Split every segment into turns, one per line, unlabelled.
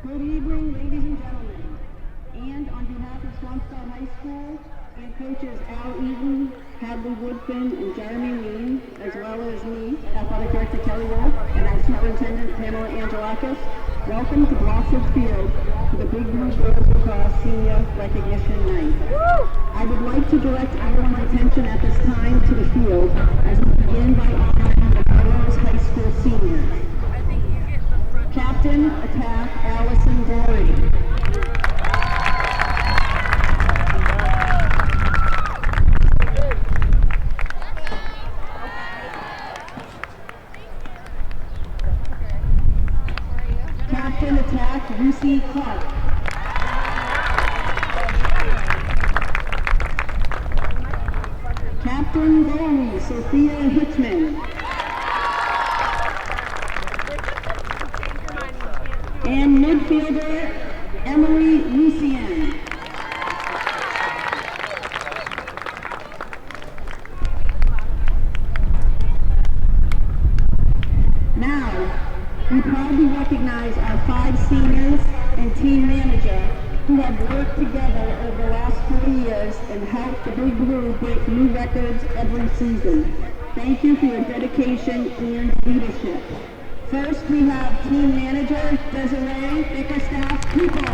Good evening, ladies and gentlemen. And on behalf of Swampscott High School and coaches Al Eaton, Hadley Woodfin, and Jeremy Lean, as well as me, Athletic Director Kelly Wolf, and our Superintendent Pamela Angelakis, welcome to Blossom Field for the Big Blue Girls Lacrosse Senior Recognition Night. I would like to direct everyone's attention at this time to the field as we begin by honoring the Melrose High School seniors. Captain Attack Allison Doherty. Captain Attack Lucy Clark. Captain Goalie Sophia Hitchman. And midfielder Emily Lucien. Now, we proudly recognize our 5 seniors and team manager who have worked together over the last 4 years and helped the Big Blue break new records every season. Thank you for your dedication and leadership. First, we have team manager Desiree Bickerstaff People.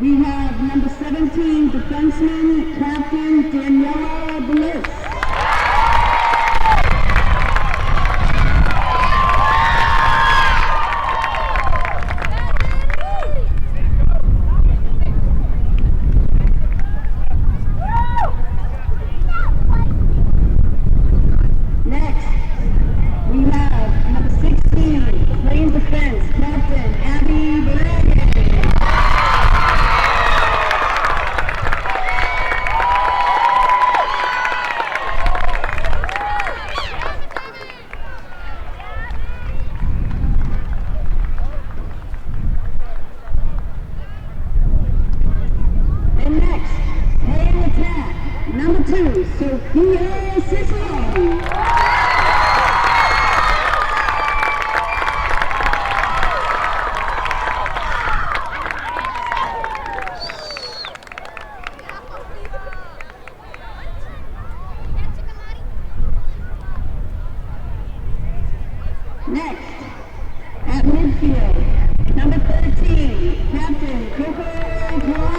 We have number 17 defenseman, Captain Daniela Bliss. Next, we have number 16, lane defense, Captain Abby Bergen. Number 2, Sophia Cicero. Next, at midfield, number 13, Captain Coco Palazzo.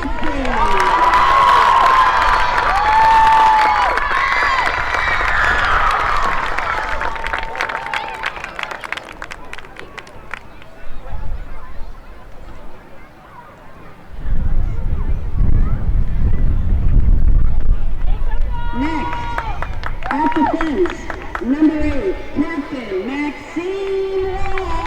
At the fence, number 8, Captain Maxine Love.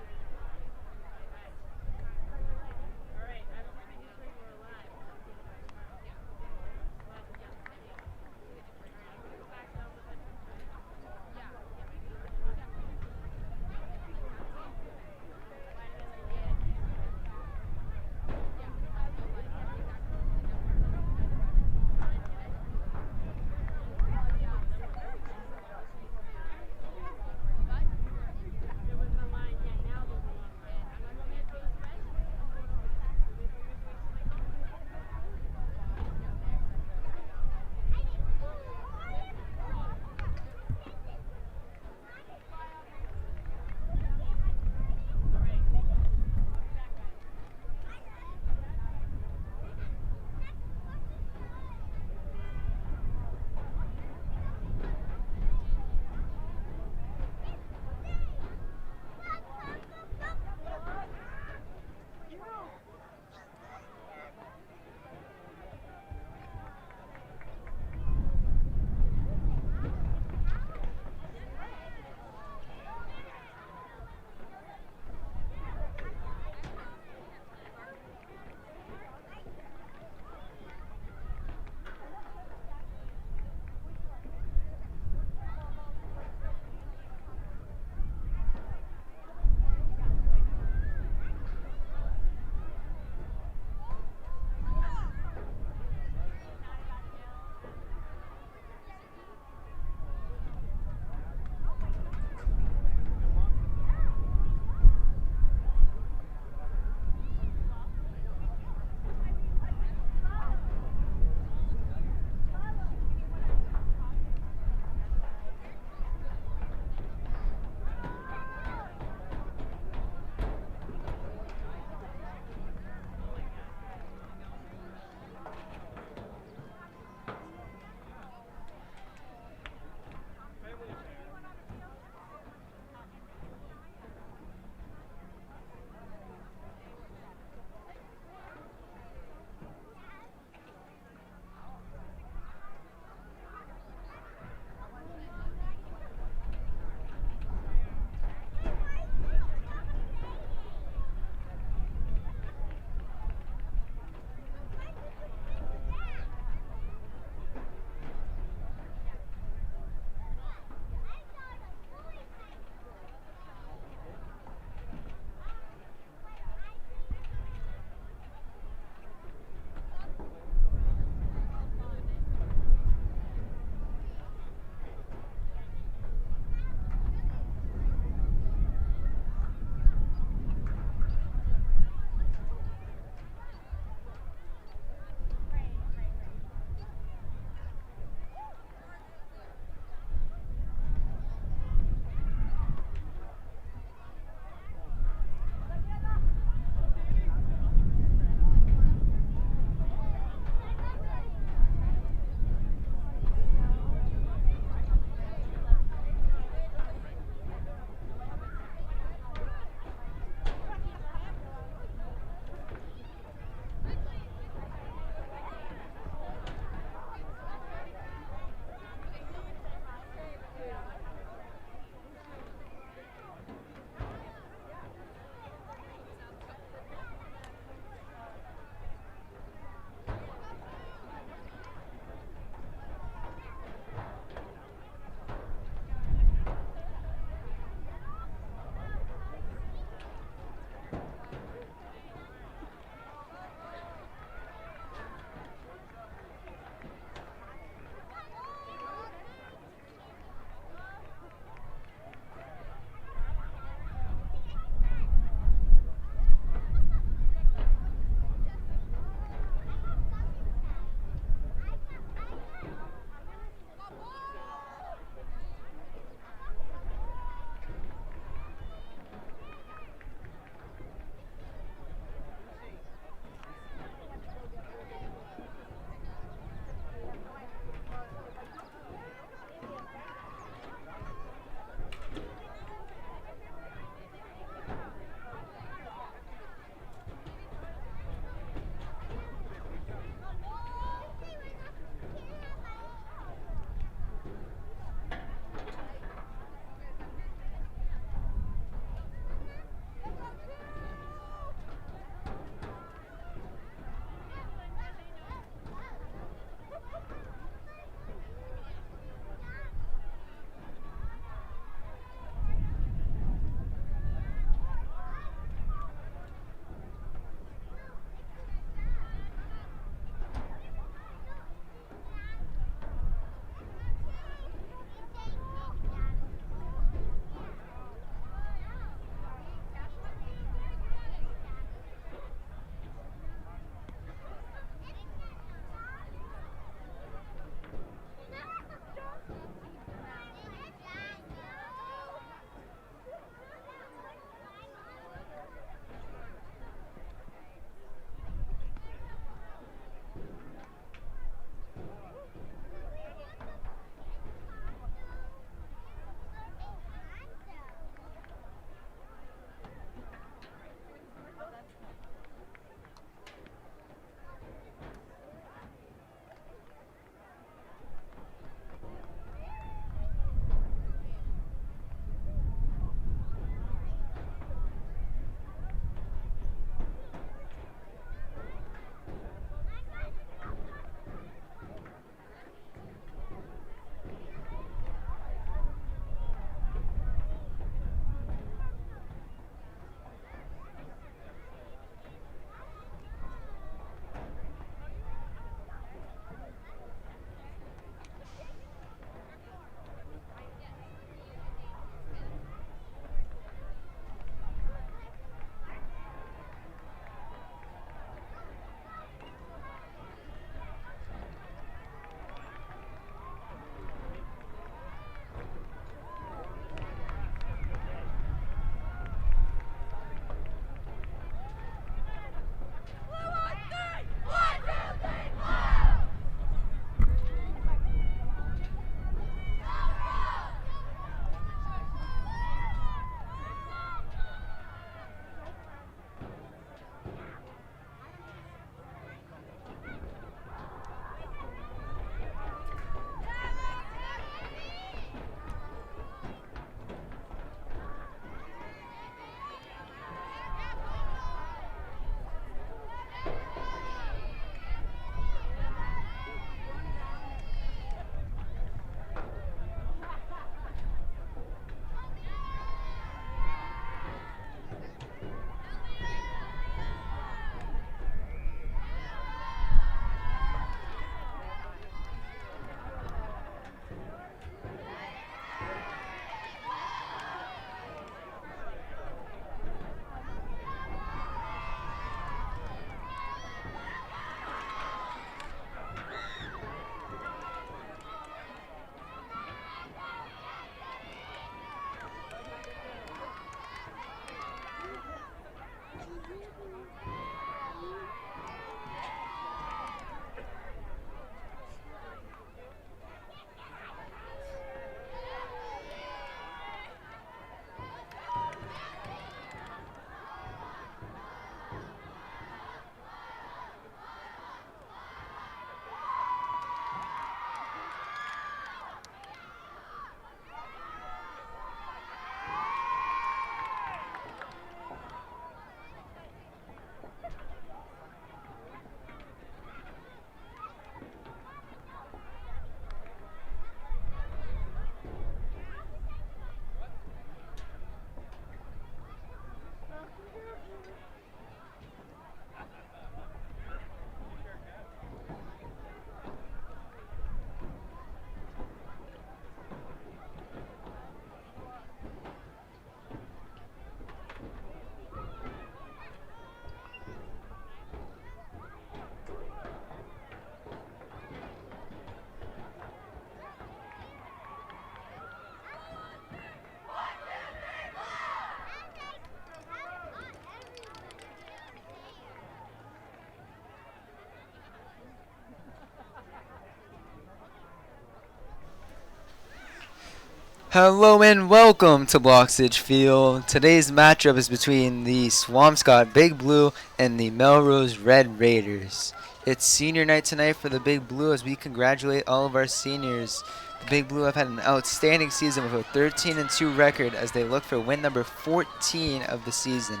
Hello and welcome to Bloxage Field. Today's matchup is between the Swampscott Big Blue and the Melrose Red Raiders. It's senior night tonight for the Big Blue as we congratulate all of our seniors. The Big Blue have had an outstanding season with a 13-2 record as they look for win number 14 of the season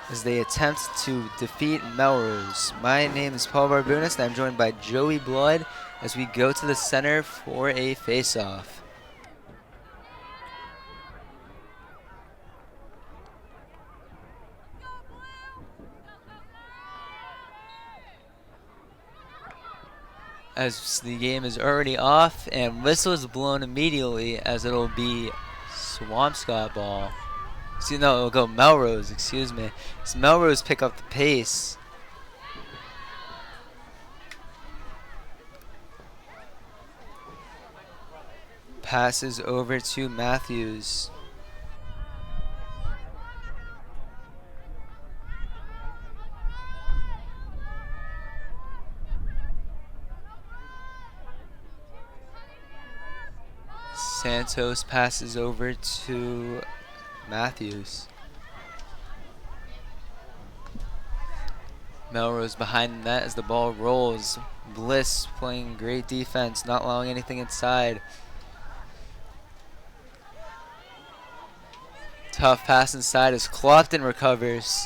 as they attempt to defeat Melrose. My name is Paul Barbunas and I'm joined by Joey Blood as we go to the center for a face-off. As the game is already off and whistle is blown immediately as it'll be Swampscott ball. See, no, it'll go Melrose, excuse me. As Melrose pick up the pace. Passes over to Matthews. Santos passes over to Matthews. Melrose behind the net as the ball rolls. Bliss playing great defense, not allowing anything inside. Tough pass inside as Clofton recovers.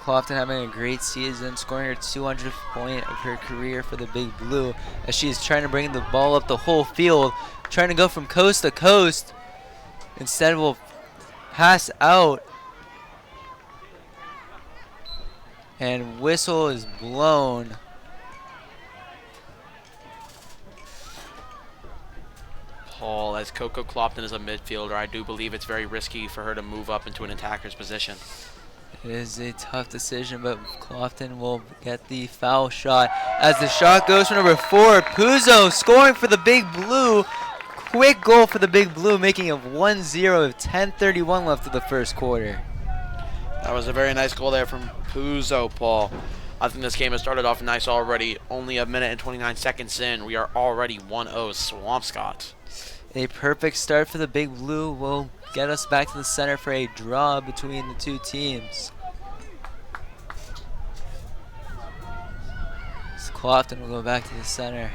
Clofton having a great season, scoring her 200th point of her career for the Big Blue as she's trying to bring the ball up the whole field, trying to go from coast to coast. Instead will pass out. And whistle is blown.
Paul, as Coco Clopton is a midfielder, I do believe it's very risky for her to move up into an attacker's position.
It is a tough decision, but Clofton will get the foul shot. As the shot goes for number 4, Puzo scoring for the Big Blue. Quick goal for the Big Blue, making it 1-0 with 10:31 left of the first quarter.
That was a very nice goal there from Puzo, Paul. I think this game has started off nice already. Only a minute and 29 seconds in. We are already 1-0 Swampscott.
A perfect start for the Big Blue will get us back to the center for a draw between the two teams. So Clofton will go back to the center.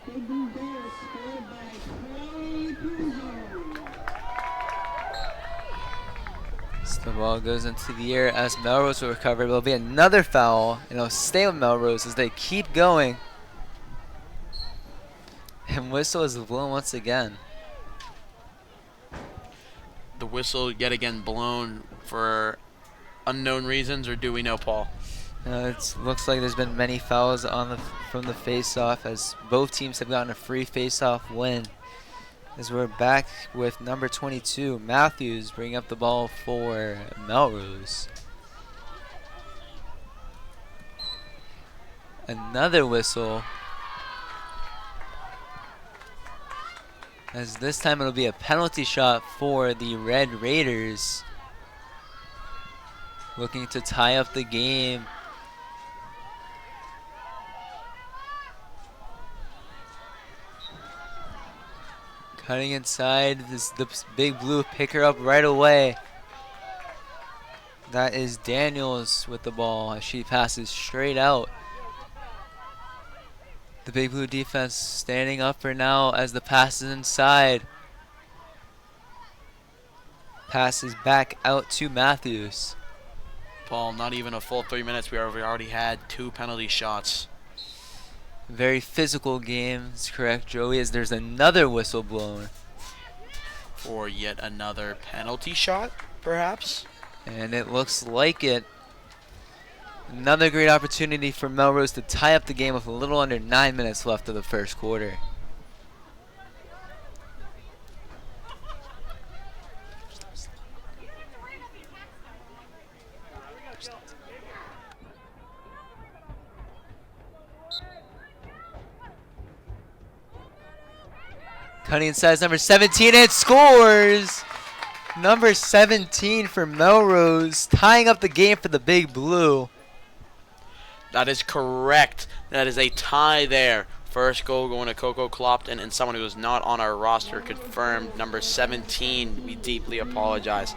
Big Blue Bears scored by Chloe Puzo.
The ball goes into the air as Melrose will recover. There'll be another foul, and it'll stay with Melrose as they keep going. And whistle is blown once again.
The whistle yet again blown for unknown reasons, or do we know, Paul?
It looks like there's been many fouls on from the face-off as both teams have gotten a free face-off win. As we're back with number 22, Matthews bringing up the ball for Melrose. Another whistle. As this time it'll be a penalty shot for the Red Raiders. Looking to tie up the game. Cutting inside, the Big Blue pick her up right away. That is Daniels with the ball as she passes straight out. The Big Blue defense standing up for now as the pass is inside. Passes back out to Matthews.
Paul, not even a full 3 minutes. We already had 2 penalty shots.
Very physical game, it's correct, Joey, as there's another whistle blown.
For yet another penalty shot, perhaps?
And it looks like it. Another great opportunity for Melrose to tie up the game with a little under 9 minutes left of the first quarter. Cutting inside is number 17 and scores! Number 17 for Melrose, tying up the game for the Big Blue.
That is correct. That is a tie there. First goal going to Coco Clopton, and someone who is not on our roster confirmed, number 17. We deeply apologize.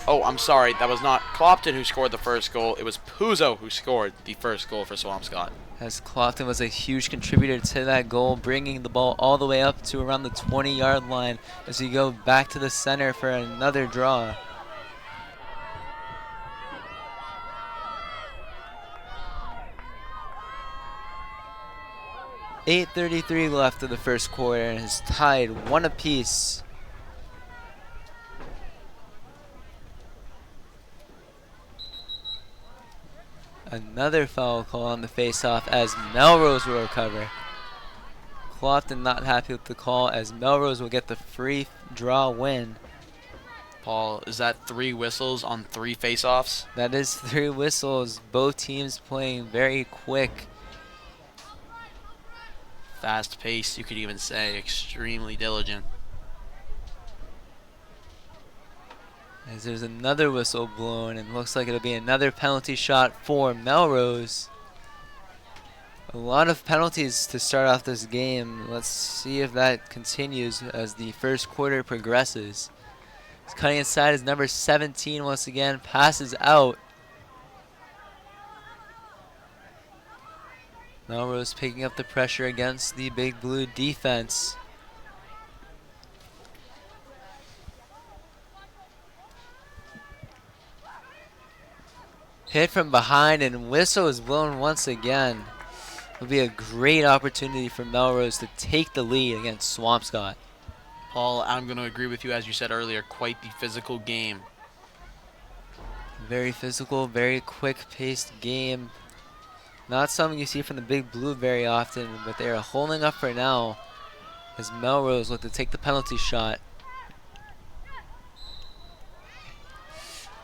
Oh, I'm sorry. That was not Clopton who scored the first goal. It was Puzo who scored the first goal for Swampscott.
As Clopton was a huge contributor to that goal, bringing the ball all the way up to around the 20-yard line as we go back to the center for another draw. .8:33 left of the first quarter and is tied 1 apiece. Another foul call on the face-off as Melrose will recover. Clopton not happy with the call as Melrose will get the free draw win.
Paul, is that 3 whistles on 3 face-offs?
That is 3 whistles. Both teams playing very quick.
Fast-paced, you could even say. Extremely diligent.
As there's another whistle blown and looks like it'll be another penalty shot for Melrose. A lot of penalties to start off this game. Let's see if that continues as the first quarter progresses. It's cutting inside is number 17 once again, passes out. Melrose picking up the pressure against the Big Blue defense. Hit from behind and whistle is blown once again. It'll be a great opportunity for Melrose to take the lead against Swampscott.
Paul, I'm going to agree with you, as you said earlier, quite the physical game.
Very physical, very quick-paced game. Not something you see from the Big Blue very often, but they are holding up for now as Melrose look to take the penalty shot.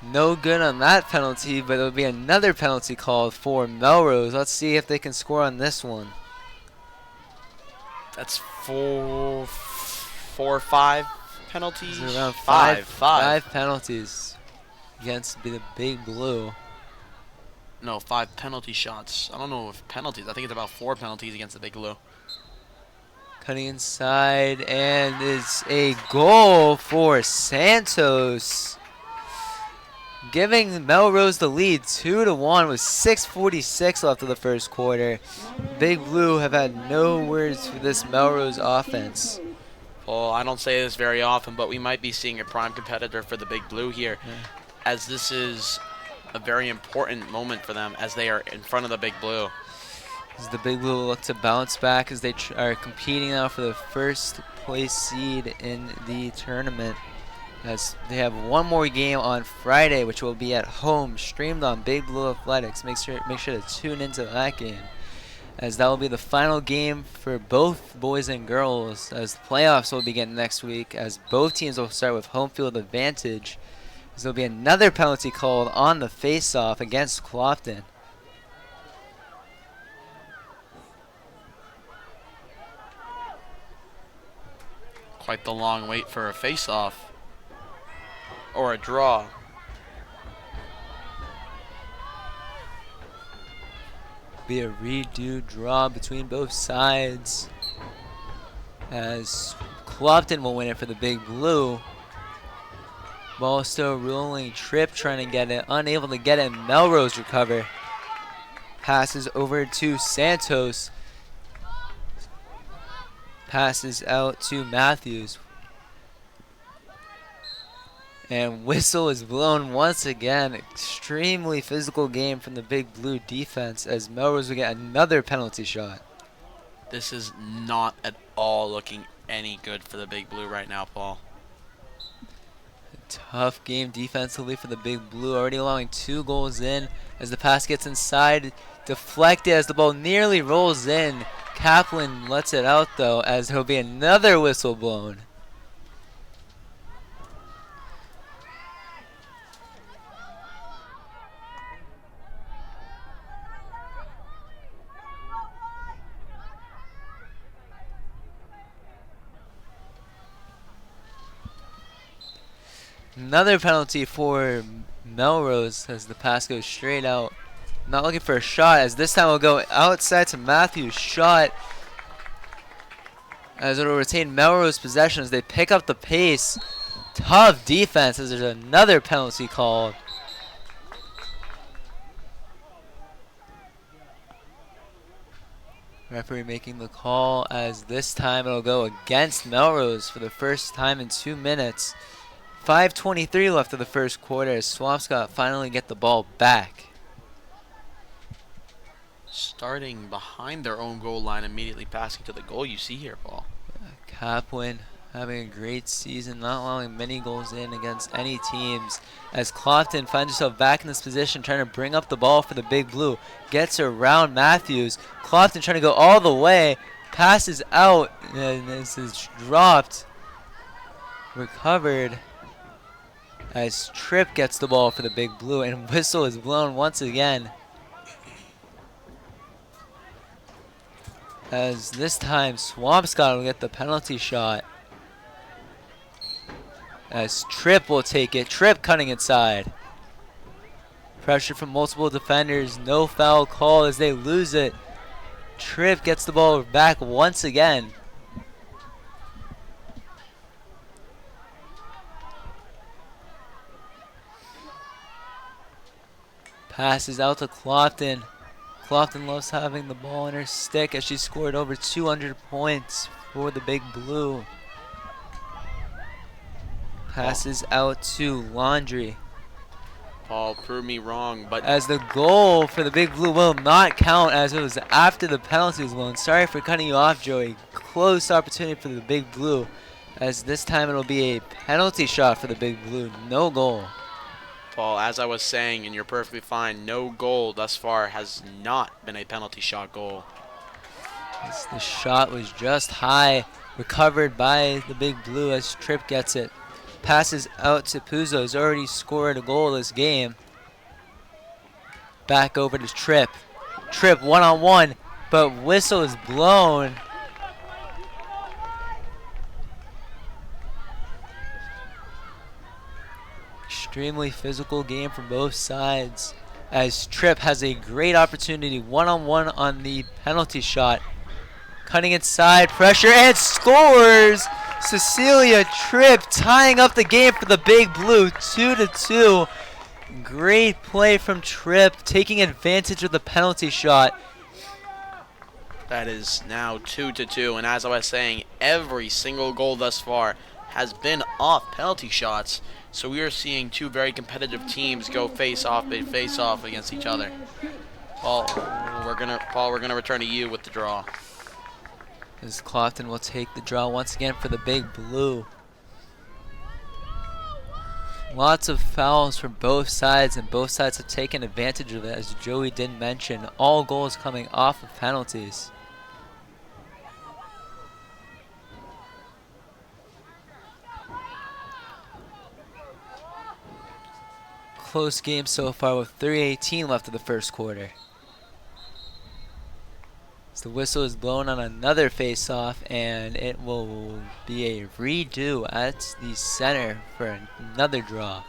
No good on that penalty, but there will be another penalty called for Melrose. Let's see if they can score on this one.
That's 4 or 5 penalties?
There's around
5
5 penalties against the Big Blue.
No, 5 penalty shots. I don't know if penalties. I think it's about 4 penalties against the Big Blue.
Cutting inside, and it's a goal for Santos, giving Melrose the lead 2-1 with 6:46 left of the first quarter. Big Blue have had no words for this Melrose offense.
Well, I don't say this very often, but we might be seeing a prime competitor for the Big Blue here, as this is a very important moment for them as they are in front of the Big Blue.
As the Big Blue look to bounce back as they are competing now for the first place seed in the tournament, as they have one more game on Friday, which will be at home, streamed on Big Blue Athletics. Make sure to tune into that game, as that will be the final game for both boys and girls, as the playoffs will begin next week, as both teams will start with home field advantage. As there'll be another penalty called on the face-off against Clopton.
Quite the long wait for a face-off. Or a draw.
Be a redo draw between both sides, as Clopton will win it for the Big Blue. Ball still rolling, Tripp trying to get it, unable to get it. Melrose recover. Passes over to Santos. Passes out to Matthews. And whistle is blown once again. Extremely physical game from the Big Blue defense as Melrose will get another penalty shot.
This is not at all looking any good for the Big Blue right now, Paul.
Tough game defensively for the Big Blue, already allowing 2 goals in as the pass gets inside, deflected as the ball nearly rolls in. Kaplan lets it out though, as there'll be another whistle blown. Another penalty for Melrose as the pass goes straight out. Not looking for a shot as this time will go outside to Matthews. Shot as it will retain Melrose possession as they pick up the pace. Tough defense as there's another penalty called. Referee making the call as this time it'll go against Melrose for the first time in 2 minutes. 5:23 left of the first quarter as Swampscott finally get the ball back.
Starting behind their own goal line, immediately passing to the goal you see here, Paul.
Capwin having a great season, not allowing many goals in against any teams. As Clofton finds himself back in this position, trying to bring up the ball for the Big Blue. Gets around Matthews. Clofton trying to go all the way. Passes out, and this is dropped. Recovered. As Tripp gets the ball for the Big Blue, and whistle is blown once again. As this time, Swampscott will get the penalty shot. As Tripp will take it. Tripp cutting inside. Pressure from multiple defenders. No foul call as they lose it. Tripp gets the ball back once again. Passes out to Clofton. Clofton loves having the ball in her stick as she scored over 200 points for the Big Blue. Passes out to Laundry.
Paul, prove me wrong, but
As the goal for the Big Blue will not count as it was after the penalty was blown. Sorry for cutting you off, Joey. Close opportunity for the Big Blue. As this time it'll be a penalty shot for the Big Blue. No goal.
Paul, as I was saying, and you're perfectly fine, no goal thus far has not been a penalty shot goal.
As the shot was just high. Recovered by the Big Blue as Tripp gets it. Passes out to Puzo, who's already scored a goal this game. Back over to Tripp. Tripp one-on-one, but whistle is blown. Extremely physical game from both sides as Tripp has a great opportunity one-on-one on the penalty shot. Cutting inside, pressure, and scores! Cecilia Tripp tying up the game for the Big Blue, 2-2. Great play from Tripp, taking advantage of the penalty shot.
That is now 2-2, and as I was saying, every single goal thus far has been off penalty shots. So we are seeing two very competitive teams go face off against each other. Paul, we're gonna return to you with the draw.
As Clofton will take the draw once again for the Big Blue. Lots of fouls from both sides, and both sides have taken advantage of it, as Joey did mention. All goals coming off of penalties. Close game so far with 3:18 left of the first quarter. As the whistle is blown on another face-off, and it will be a redo at the center for another draw.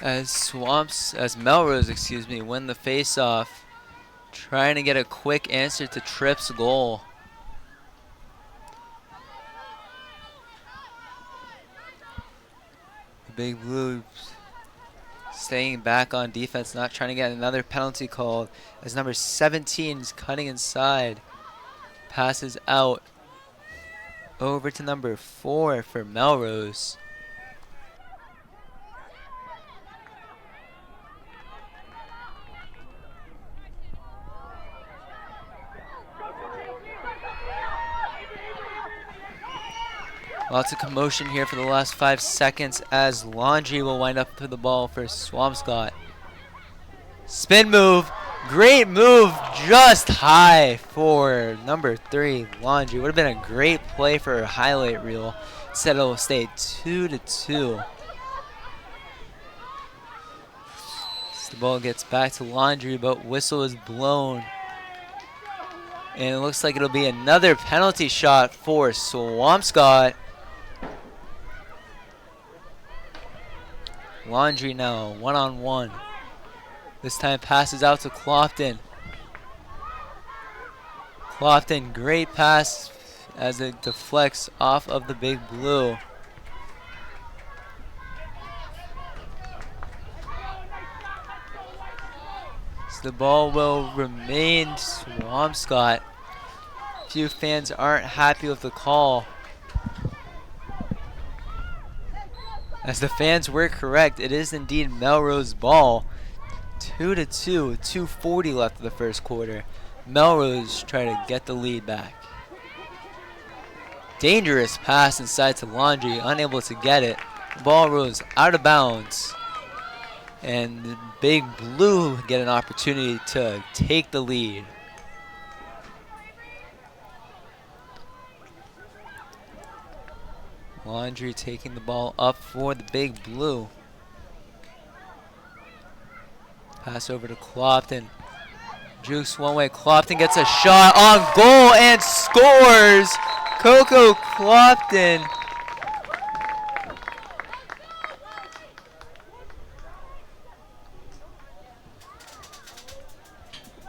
As Melrose, win the face-off, trying to get a quick answer to Tripp's goal. The Big Blue staying back on defense, not trying to get another penalty called, as number 17 is cutting inside. Passes out over to number 4 for Melrose. Lots of commotion here for the last 5 seconds as Laundry will wind up to the ball for Swampscott. Spin move, Great move, just high for number 3, Laundry. Would have been a great play for a highlight reel. Instead, it'll stay 2-2. The ball gets back to Laundry, but whistle is blown. And it looks like it'll be another penalty shot for Swampscott. Laundry now, one-on-one. This time passes out to Clofton. Clofton, great pass as it deflects off of the Big Blue. So the ball will remain Swampscott. Few fans aren't happy with the call. As the fans were correct, it is indeed Melrose ball. 2-2, 2:40 left of the first quarter. Melrose trying to get the lead back. Dangerous pass inside to Laundry, unable to get it. The ball rolls out of bounds. And the Big Blue get an opportunity to take the lead. Laundry taking the ball up for the Big Blue. Pass over to Clofton. Jukes one way. Clofton gets a shot on goal and scores. Coco Clofton.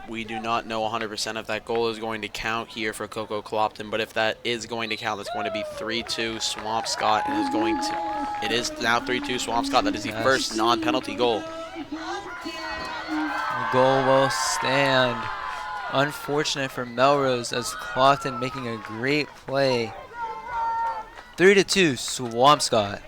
We do not know 100% if that goal is going to count here for Coco Clopton, but if that is going to count, that's going to be 3-2 Swampscott, and it is now 3-2 Swampscott. That is the first non-penalty goal.
The goal will stand. Unfortunate for Melrose as Clofton making a great play. 3-2 Swampscott.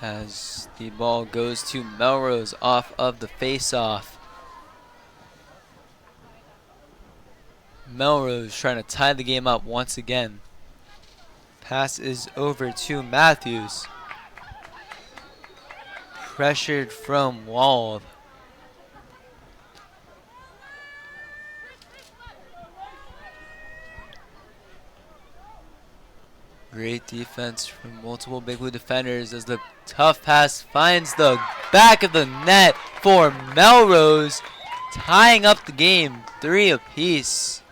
As the ball goes to Melrose off of the face-off. Melrose trying to tie the game up once again. Pass is over to Matthews. Pressured from Wald. Great defense from multiple Big Blue defenders as the tough pass finds the back of the net for Melrose, tying up the game 3 apiece.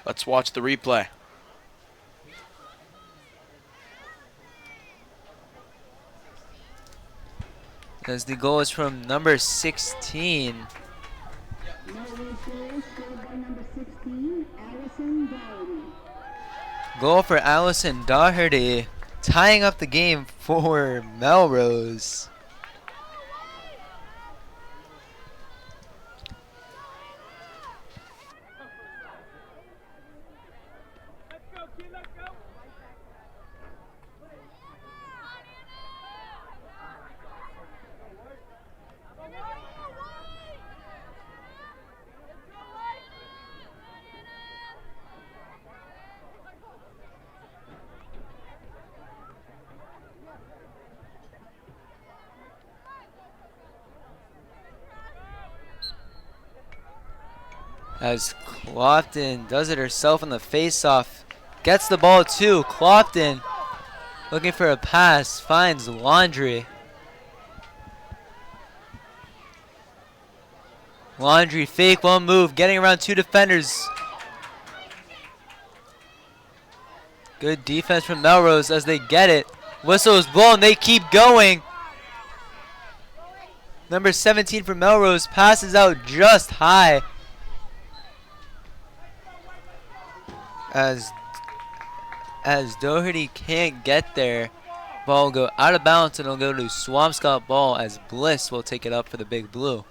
Let's watch the replay.
As the goal is from number 16. Goal for Allison Doherty, tying up the game for Melrose. As Clofton does it herself in the face-off. Gets the ball too. Clofton looking for a pass. Finds Laundry. Laundry fake one move. Getting around 2 defenders. Good defense from Melrose as they get it. Whistle is blown. They keep going. Number 17 for Melrose passes out just high. as Doherty can't get there. Ball will go out of bounds and it'll go to Swampscott ball as Bliss will take it up for the Big Blue.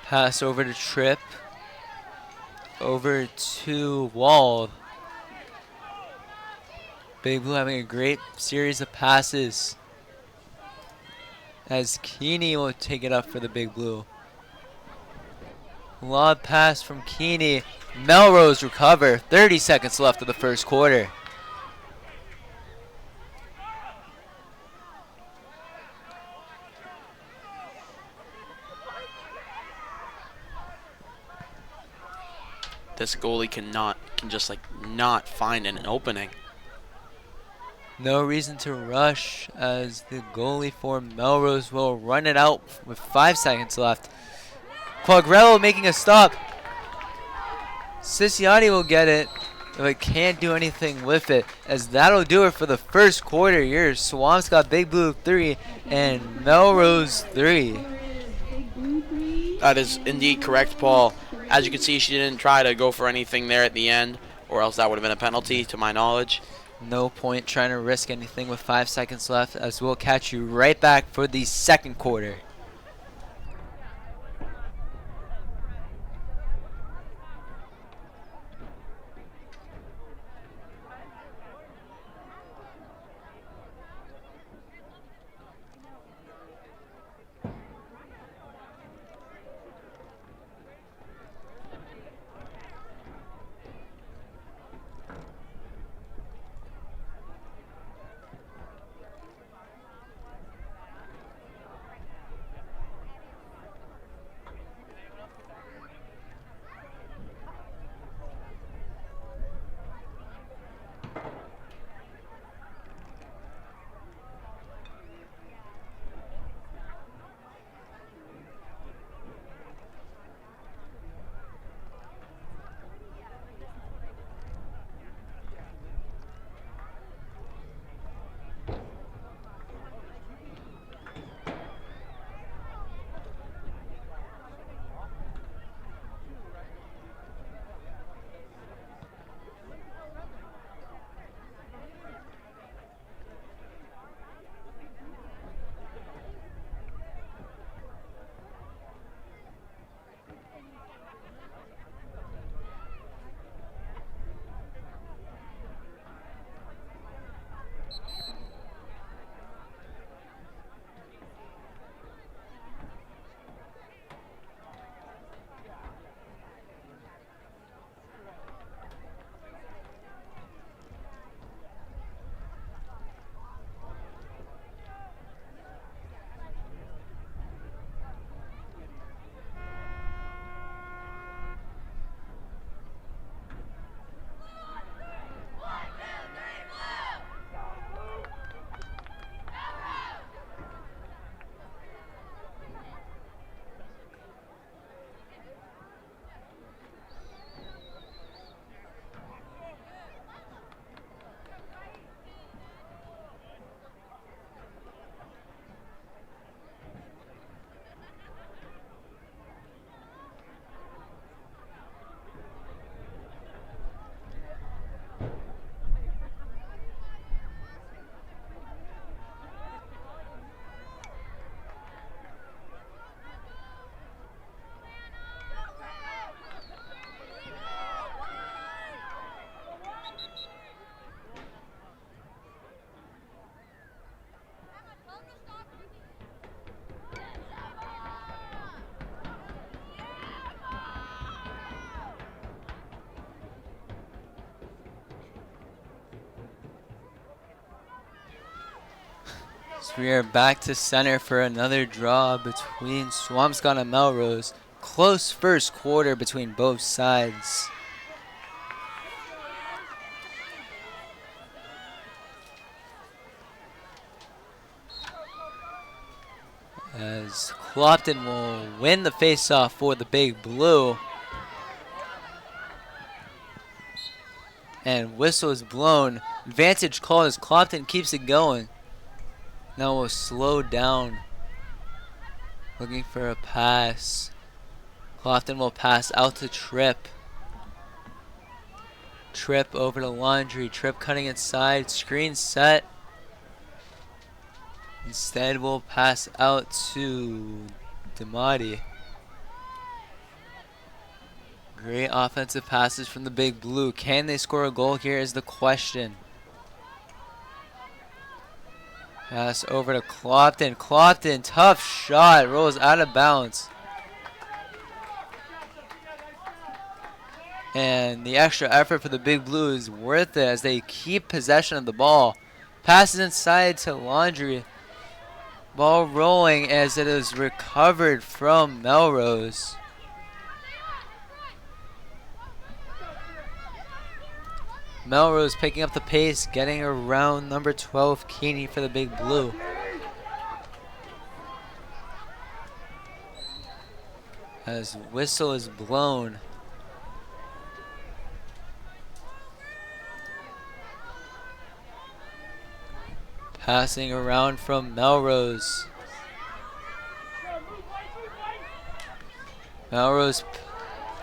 Pass over to Tripp. Over to Wall. Big Blue having a great series of passes as Keeney will take it up for the Big Blue. Lob pass from Keeney. Melrose recover. 30 seconds left of the first quarter.
This goalie can just like not find an opening.
No reason to rush as the goalie for Melrose will run it out with 5 seconds left. Quagrello making a stop. Siciotti will get it, but can't do anything with it, as that'll do it for the first quarter. Your Swampscott Big Blue 3 and Melrose 3.
That is indeed correct, Paul. As you can see, she didn't try to go for anything there at the end, or else that would have been a penalty to my knowledge.
No point trying to risk anything with 5 seconds left, as we'll catch you right back for the second quarter. So we are back to center for another draw between Swampscott and Melrose. Close first quarter between both sides. As Clopton will win the faceoff for the Big Blue. And whistle is blown. Advantage call as Clopton keeps it going. Now we'll slow down. Looking for a pass. Clopton will pass out to Tripp. Trip over to Laundry. Trip cutting inside. Screen set. Instead, we'll pass out to Damati. Great offensive passes from the Big Blue. Can they score a goal here is the question. Pass over to Clopton. Clopton, tough shot. Rolls out of bounds. And the extra effort for the Big Blue is worth it as they keep possession of the ball. Passes inside to Laundry. Ball rolling as it is recovered from Melrose. Melrose picking up the pace, getting around number 12, Keeney, for the Big Blue. As whistle is blown. Passing around from Melrose. Melrose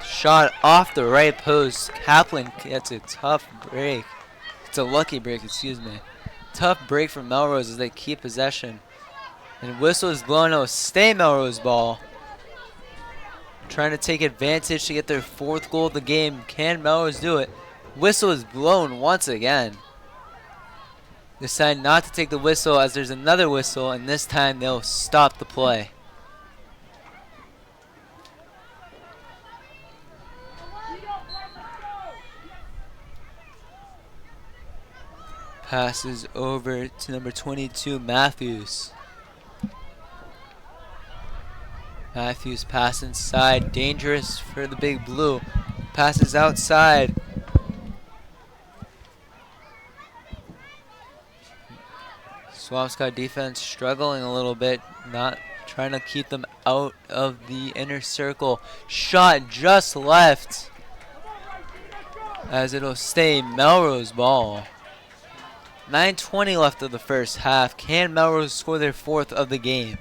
shot off the right post. Kaplan gets a tough break. It's a lucky break, excuse me. Tough break from Melrose as they keep possession. And whistle is blown. Oh, stay Melrose ball. Trying to take advantage to get their 4th goal of the game. Can Melrose do it? Whistle is blown once again. Decide not to take the whistle as there's another whistle, and this time they'll stop the play. Passes over to number 22, Matthews. Matthews pass inside, dangerous for the Big Blue. Passes outside. Swampscott defense struggling a little bit, not trying to keep them out of the inner circle. Shot just left as it'll stay Melrose ball. 9:20 left of the first half. Can Melrose score their 4th of the game?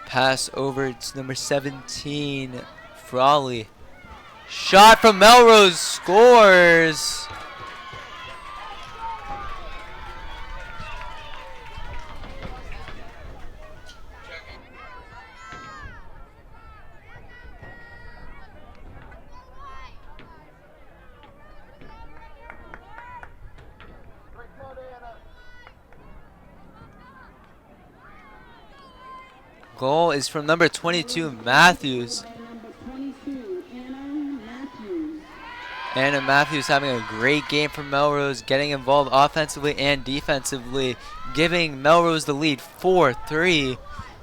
Pass over to number 17, Frawley. Shot from Melrose, scores! Goal is from number 22, Matthews. Anna Matthews having a great game for Melrose, getting involved offensively and defensively, giving Melrose the lead 4-3.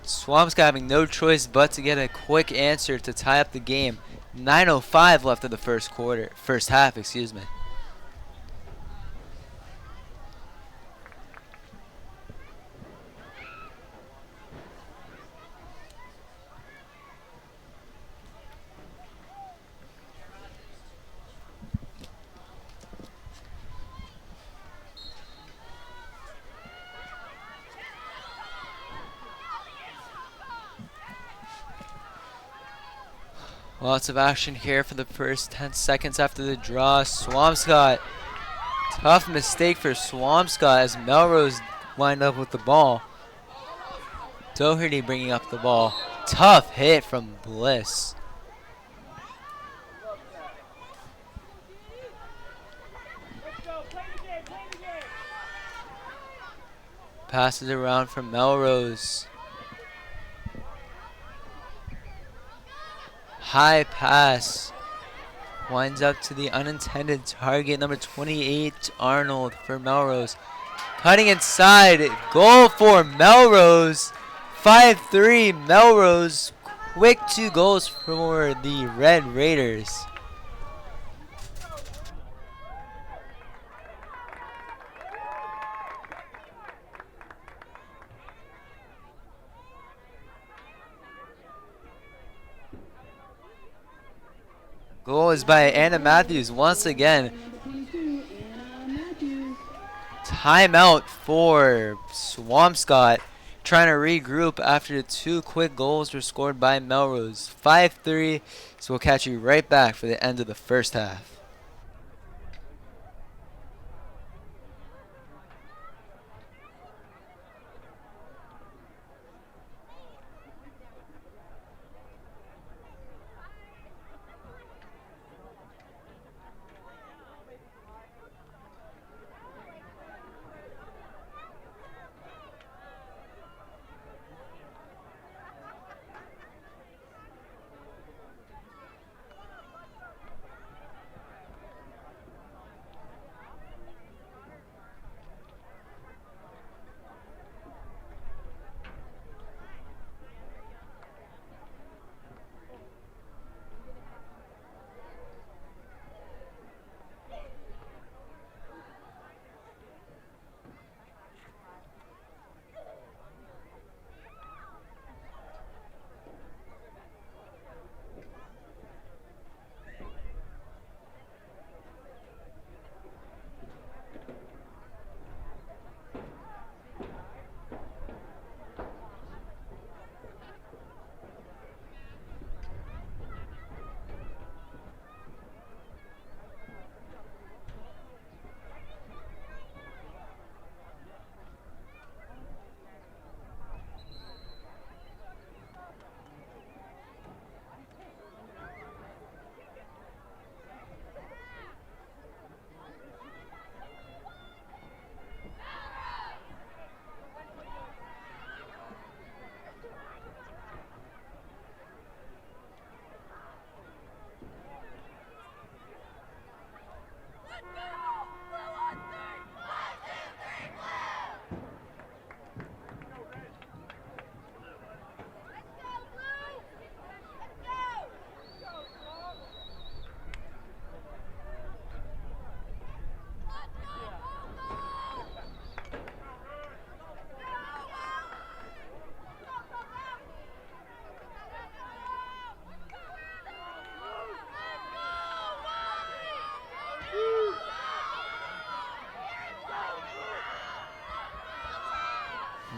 Swampscott having no choice but to get a quick answer to tie up the game. 9:05 left of the first half, excuse me. Lots of action here for the first 10 seconds after the draw. Swampscott. Tough mistake for Swampscott as Melrose lined up with the ball. Doherty bringing up the ball. Tough hit from Bliss. Passes around from Melrose. High pass. Winds up to the unintended target, number 28, Arnold for Melrose. Cutting inside. Goal for Melrose. 5-3 Melrose. Quick 2 goals for the Red Raiders. Goal is by Anna Matthews once again. Timeout for Swampscott. trying to regroup after the 2 quick goals were scored by Melrose. 5-3, so we'll catch you right back for the end of the first half.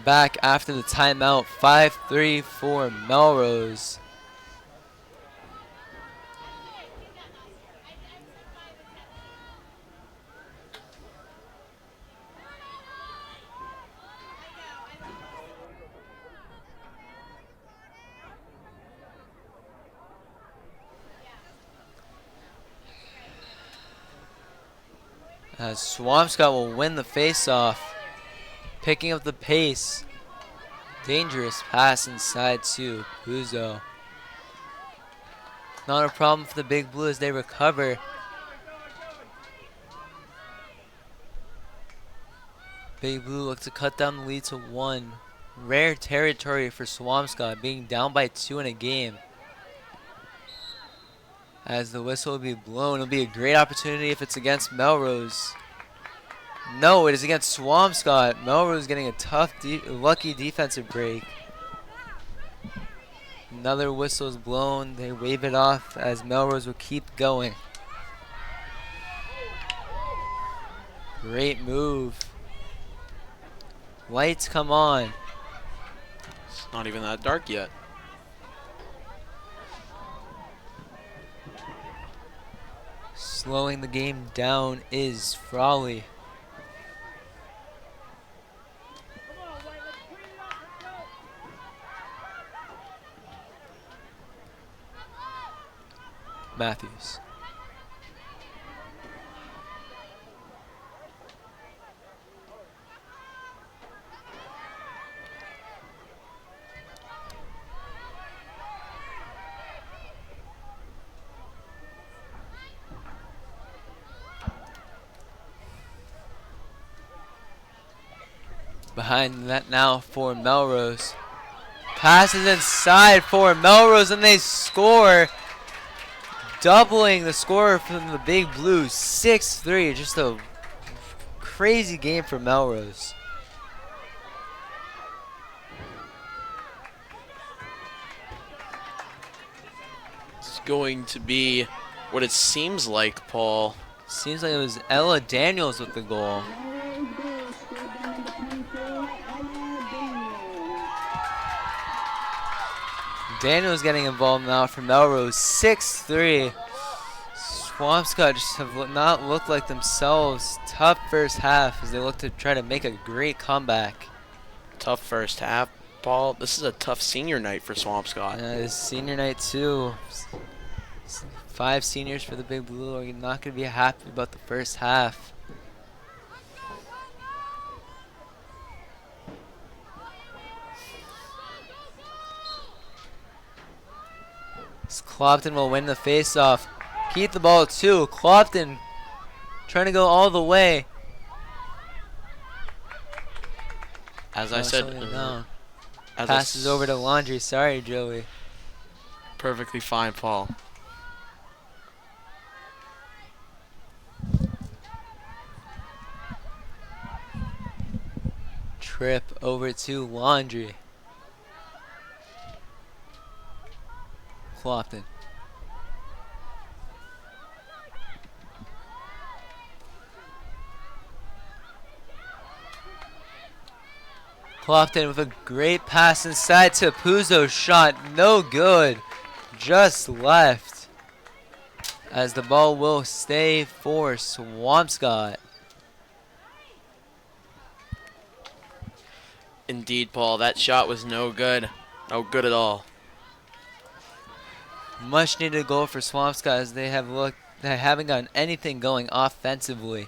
Back after the timeout, 5-3 for Melrose. As Swampscott will win the face-off, picking up the pace. Dangerous pass inside to Puzo. Not a problem for the Big Blue as they recover. Big Blue look to cut down the lead to 1. Rare territory for Swampscott, being down by 2 in a game. As the whistle will be blown, it'll be a great opportunity if it's against Melrose. No, it is against Swampscott. Melrose getting a tough, lucky defensive break. Another whistle is blown. They wave it off as Melrose will keep going. Great move. Lights come on.
It's not even that dark yet.
Slowing the game down is Frawley. Matthews. Behind that now for Melrose. Passes inside for Melrose and they score. Doubling the score from the Big Blue, 6-3. Just a crazy game for Melrose.
It's going to be what it seems like, Paul.
Seems like it was Ella Daniels with the goal. Daniel's getting involved now for Melrose. 6-3. Swampscott just have not looked like themselves. Tough first half as they look to try to make a great comeback.
Tough first half, Paul. This is a tough senior night for Swampscott.
It's senior night too. 5 seniors for the Big Blue are not going to be happy about the first half. Clopton will win the face-off. Keep the ball too. Clopton trying to go all the way.
As I said,
Passes over to Laundry. Sorry, Joey.
Perfectly fine, Paul.
Trip over to Laundry. Clopton. Clopton with a great pass inside to Puzo. Shot no good. Just left. As the ball will stay for Swampscott.
Indeed, Paul. That shot was no good. No good at all.
Much needed goal for Swampscott as they haven't gotten anything going offensively.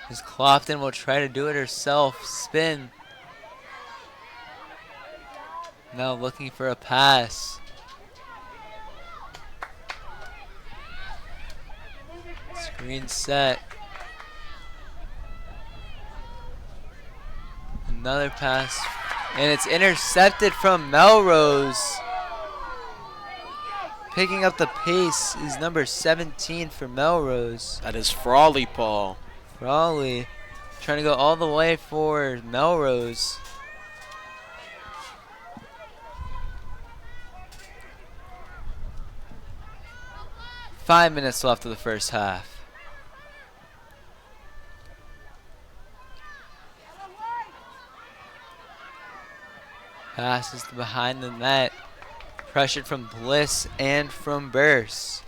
As Clopton will try to do it herself. Spin. Now looking for a pass. Screen set. Another pass. And it's intercepted from Melrose. Picking up the pace is number 17 for Melrose.
That is Frawley, Paul.
Frawley trying to go all the way for Melrose. Five minutes left of the first half. Passes to behind the net. Pressured from Bliss and from Burse.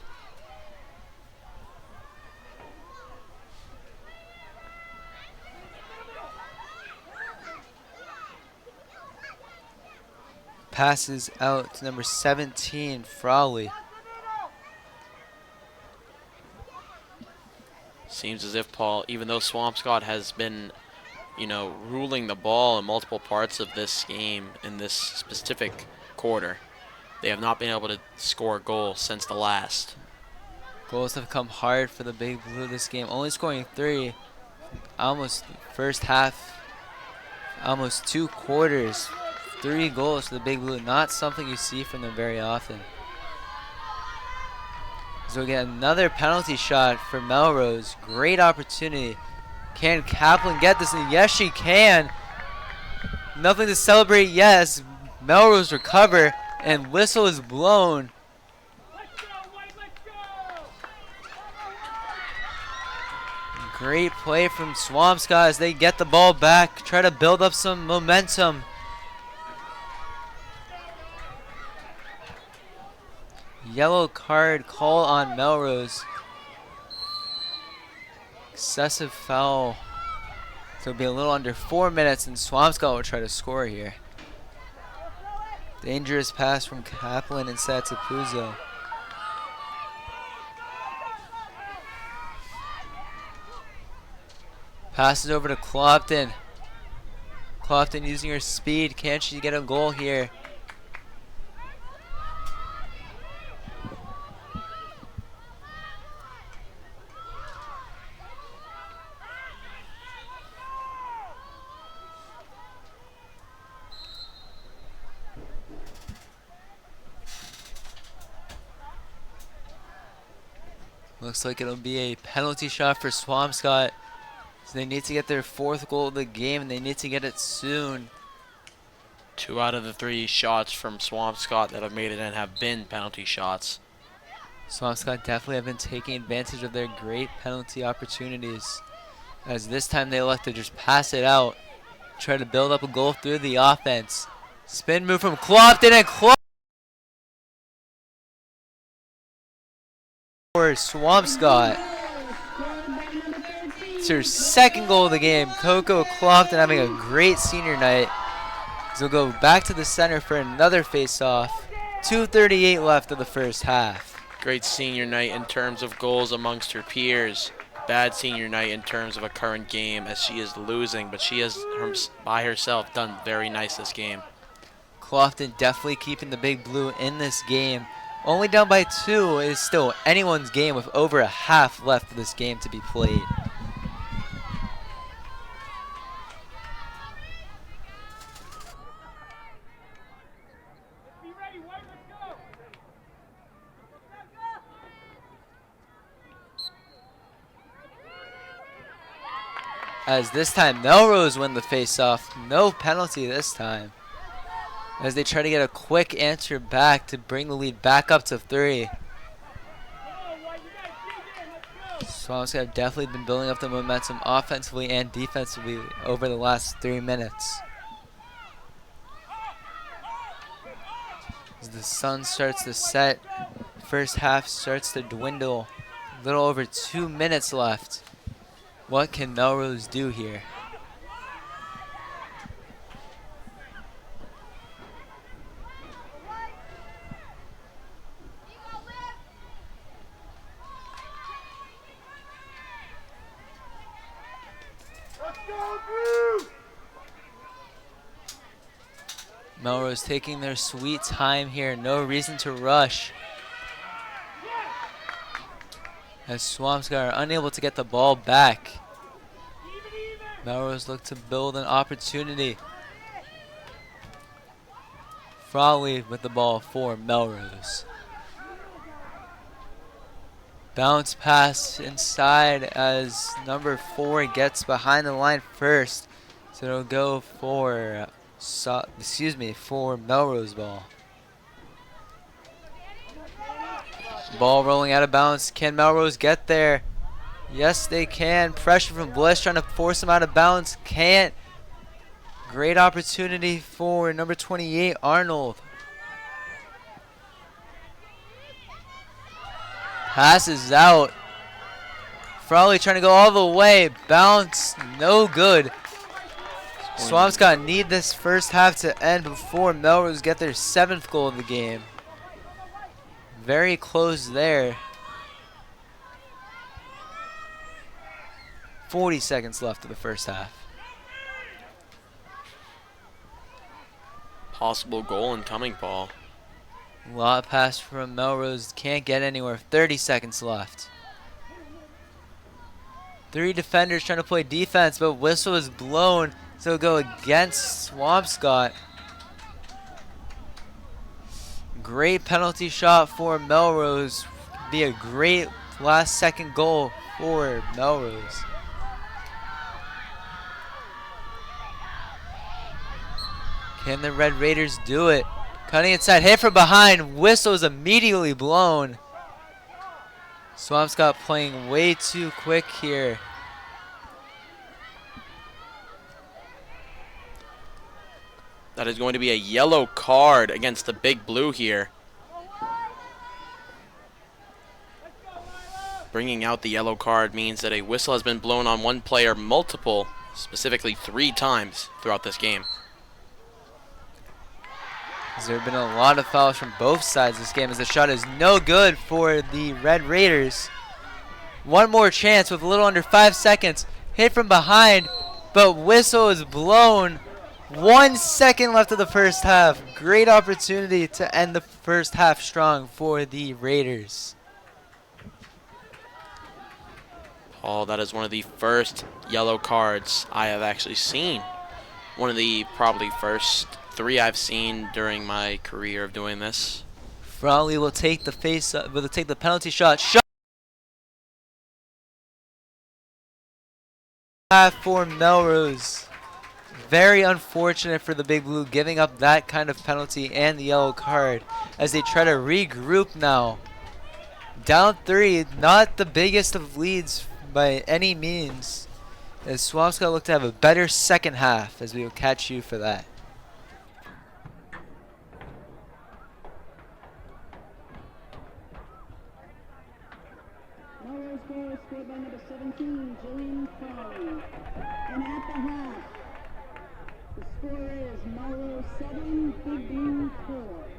Passes out to number 17, Frawley.
Seems as if, Paul, even though Swampscott has been, ruling the ball in multiple parts of this game in this specific quarter, they have not been able to score a goal since the last.
Goals have come hard for the Big Blue this game. Only scoring 3. Almost first half. Almost 2 quarters. 3 goals for the Big Blue. Not something you see from them very often. So we get another penalty shot for Melrose. Great opportunity. Can Kaplan get this? And yes, she can. Nothing to celebrate. Yes. Melrose recover. And whistle is blown. Great play from Swampscott as they get the ball back. Try to build up some momentum. Yellow card call on Melrose. Excessive foul. So it'll be a little under 4 minutes and Swampscott will try to score here. Dangerous pass from Kaplan inside to Puzo. Passes over to Clopton. Clopton using her speed. Can she get a goal here? Looks like it'll be a penalty shot for Swampscott. So they need to get their 4th goal of the game, and they need to get it soon.
2 out of the 3 shots from Swampscott that have made it in have been penalty shots.
Swampscott definitely have been taking advantage of their great penalty opportunities. As this time they elect to just pass it out. Try to build up a goal through the offense. Spin move from Clopton, and Clopton for Swampscott. It's her second goal of the game. Coco Clopton having a great senior night. So we'll go back to the center for another face-off. 2:38 left of the first half.
Great senior night in terms of goals amongst her peers. Bad senior night in terms of a current game as she is losing, but she has by herself done very nice this game.
Clopton definitely keeping the Big Blue in this game. Only down by 2 is still anyone's game with over a half left of this game to be played. As this time Melrose win the face-off. No penalty this time, as they try to get a quick answer back to bring the lead back up to 3. Swamps have definitely been building up the momentum offensively and defensively over the last 3 minutes. As the sun starts to set, first half starts to dwindle. A little over 2 minutes left. What can Melrose do here? Melrose taking their sweet time here. No reason to rush, as Swampscott are unable to get the ball back. Melrose look to build an opportunity. Frawley with the ball for Melrose. Bounce pass inside as number 4 gets behind the line first. So it'll go for for Melrose ball. Ball rolling out of bounds. Can Melrose get there? Yes, they can. Pressure from Bliss trying to force him out of bounds. Can't. Great opportunity for number 28, Arnold. Passes out. Frawley trying to go all the way. Bounce, no good. Swampscott need this first half to end before Melrose get their 7th goal of the game. Very close there. 40 seconds left of the first half.
Possible goal incoming, Paul.
Lot pass from Melrose, can't get anywhere. 30 seconds left. 3 defenders trying to play defense, but whistle is blown, so go against Swampscott. Great penalty shot for Melrose. Be a great last second goal for Melrose. Can the Red Raiders do it? Cutting inside, hit from behind. Whistle is immediately blown. Swampscott playing way too quick here.
That is going to be a yellow card against the Big Blue here. Bringing out the yellow card means that a whistle has been blown on one player specifically 3 times throughout this game.
There have been a lot of fouls from both sides this game, as the shot is no good for the Red Raiders. One more chance with a little under 5 seconds. Hit from behind, but whistle is blown. 1 second left of the first half. Great opportunity to end the first half strong for the Raiders.
Paul, that is one of the first yellow cards I have actually seen. One of the probably first 3 I've seen during my career of doing this.
Frawley will take the penalty shot. Half for Melrose. Very unfortunate for the Big Blue giving up that kind of penalty and the yellow card as they try to regroup now. Down 3, not the biggest of leads by any means, as Swampscott look to have a better second half, as we will catch you for that.
Jillian Crowley. And at the half, the score is Melrose 7, Big Blue 4.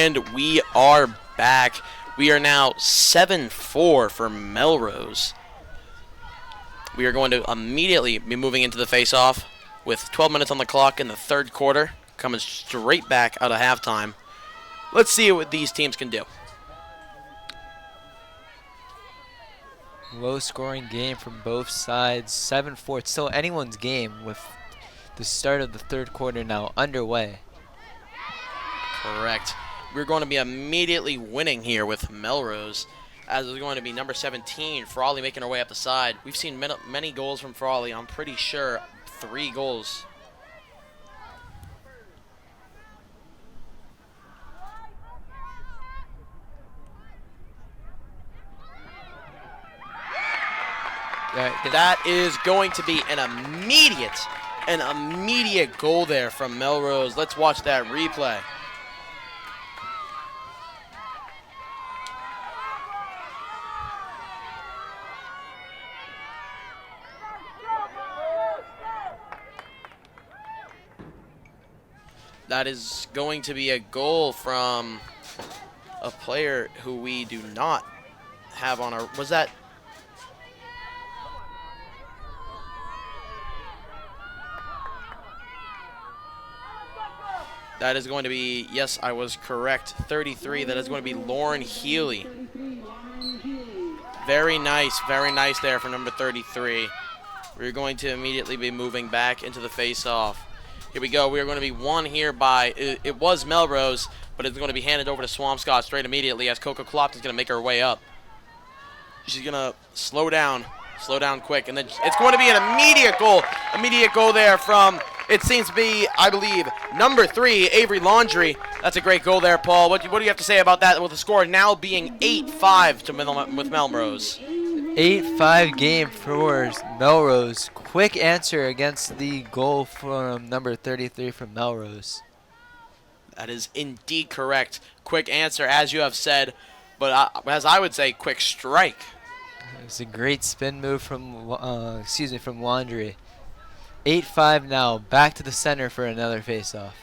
And we are back. We are now 7-4 for Melrose. We are going to immediately be moving into the face-off with 12 minutes on the clock in the third quarter, coming straight back out of halftime. Let's see what these teams can do.
Low-scoring game from both sides. 7-4. It's still anyone's game with the start of the third quarter now underway.
Correct. We're going to be immediately winning here with Melrose, as it's going to be number 17, Frawley, making her way up the side. We've seen many goals from Frawley. I'm pretty sure 3 goals. That is going to be an immediate goal there from Melrose. Let's watch that replay. That is going to be a goal from a player who we do not have on our... Was that... That is going to be, yes, I was correct, 33. That is going to be Lauren Healy. Very nice there for number 33. We're going to immediately be moving back into the face-off. Here we go. We are going to be won here by, it was Melrose, but it's going to be handed over to Swampscott straight immediately as Coco Klopp is going to make her way up. She's going to slow down quick, and then it's going to be an immediate goal there from... It seems to be, I believe, number 3, Avery Laundrie. That's a great goal there, Paul. What do you have to say about that, with the score now being 8-5 with Melrose?
8-5 game for Melrose. Quick answer against the goal from number 33 from Melrose.
That is indeed correct. Quick answer, as you have said, but as I would say, quick strike.
It's a great spin move from Laundrie. 8-5 now, back to the center for another face-off.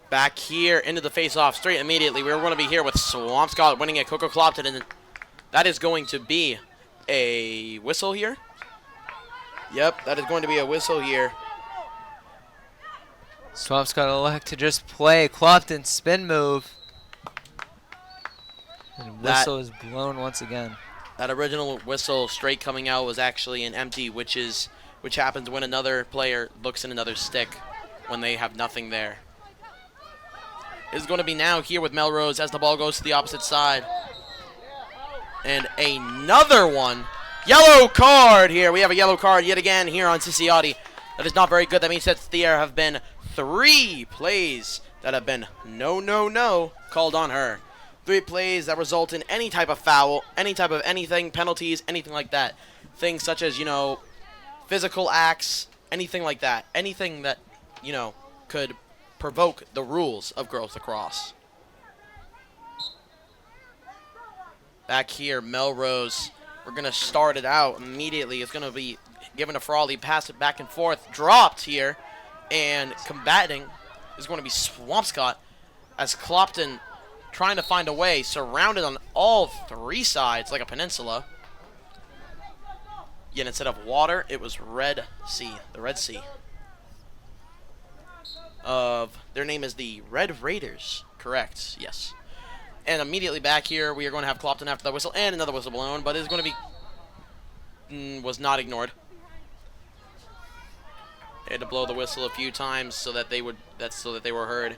Back here into the face-off straight immediately. We're going to be here with Swampscott winning at Coco Clopton, and that is going to be a whistle here. Yep, that is going to be a whistle here.
Swampscott elect to just play Clopton spin move. And whistle is blown once again.
That original whistle straight coming out was actually an empty, which happens when another player looks in another stick when they have nothing there. Is going to be now here with Melrose as the ball goes to the opposite side. And another one. Yellow card here. We have a yellow card yet again here on Ciciotti. That is not very good. That means that there have been 3 plays that have been no called on her. 3 plays that result in any type of foul, any type of anything, penalties, anything like that. Things such as, physical acts, anything like that. Anything that, could provoke the rules of girls lacrosse. Back here, Melrose. We're going to start it out immediately. It's going to be given to Frawley, pass it back and forth, dropped here, and combating is going to be Swampscott as Clopton trying to find a way, surrounded on all 3 sides like a peninsula. Yet instead of water, it was Red Sea, the Red Sea. Their name is the Red Raiders. Correct, yes. And immediately back here, we are going to have Clopton after the whistle, and another whistle blown, but it's going to be... was not ignored. They had to blow the whistle a few times so that they were heard.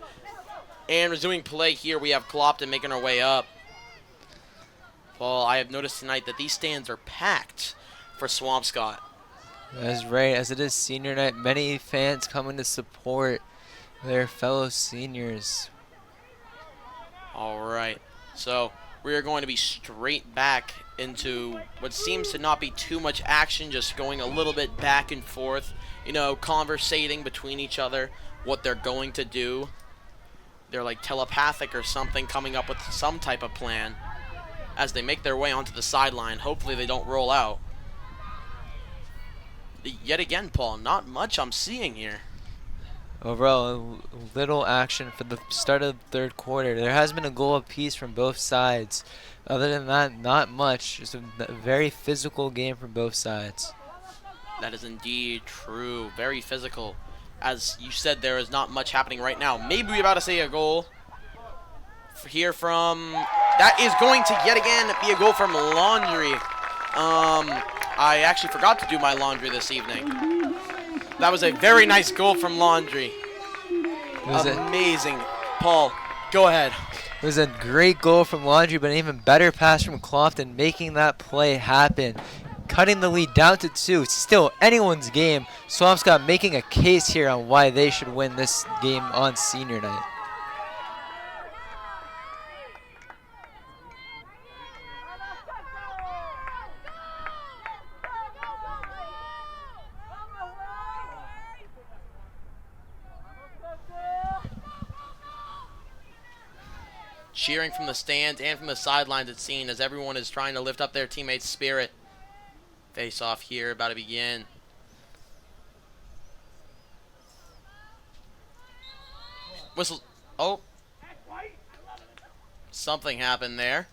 And resuming play here, we have Clopton making her way up. Paul, I have noticed tonight that these stands are packed for Swampscott.
That's right, as it is senior night, many fans coming to support their fellow seniors.
All right, so we are going to be straight back into what seems to not be too much action, just going a little bit back and forth, you know, conversating between each other what they're going to do. They're like telepathic or something, coming up with some type of plan as they make their way onto the sideline. Hopefully they don't roll out. Yet again, Paul, not much I'm seeing here.
Overall, little action for the start of the third quarter. There has been a goal apiece from both sides. Other than that, not much. Just a very physical game from both sides.
That is indeed true. Very physical. As you said, there is not much happening right now. Maybe we're about to see a goal here from... That is going to yet again be a goal from Laundry. I actually forgot to do my laundry this evening. That was a very nice goal from Laundry. Amazing. Paul, go ahead.
It was a great goal from Laundry, but an even better pass from Clofton, making that play happen. Cutting the lead down to 2. Still anyone's game. Swampscott making a case here on why they should win this game on senior night.
Cheering from the stands and from the sidelines, it's seen as everyone is trying to lift up their teammates' spirit. Face off here, about to begin. Whistle. Oh. Something happened there.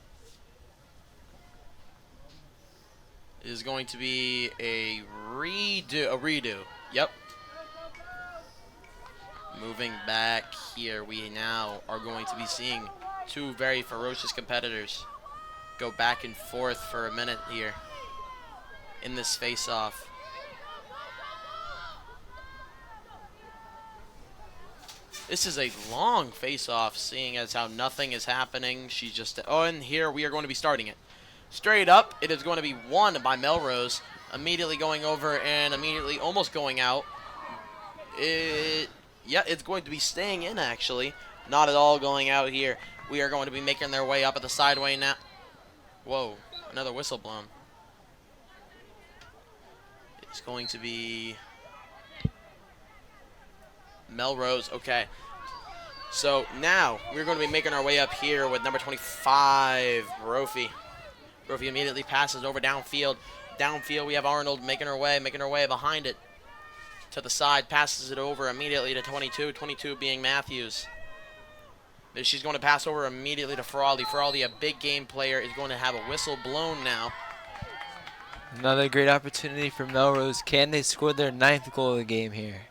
It is going to be a redo. Yep. Moving back here, we now are going to be seeing two very ferocious competitors go back and forth for a minute here in this face-off. This is a long face-off, seeing as how nothing is happening. She's just... Oh, and here we are going to be starting it. Straight up, it is going to be won by Melrose. Immediately going over and immediately almost going out. Yeah, it's going to be staying in, actually. Not at all going out here. We are going to be making their way up at the sideway now. Whoa, another whistle blown. It's going to be Melrose. Okay. So now we're going to be making our way up here with number 25, Brophy. Brophy immediately passes over downfield. Downfield, we have Arnold making her way behind it. To the side, passes it over immediately to 22. 22 being Matthews. Then she's going to pass over immediately to Frawley. Frawley, a big game player, is going to have a whistle blown now.
Another great opportunity for Melrose. Can they score their 9th goal of the game here?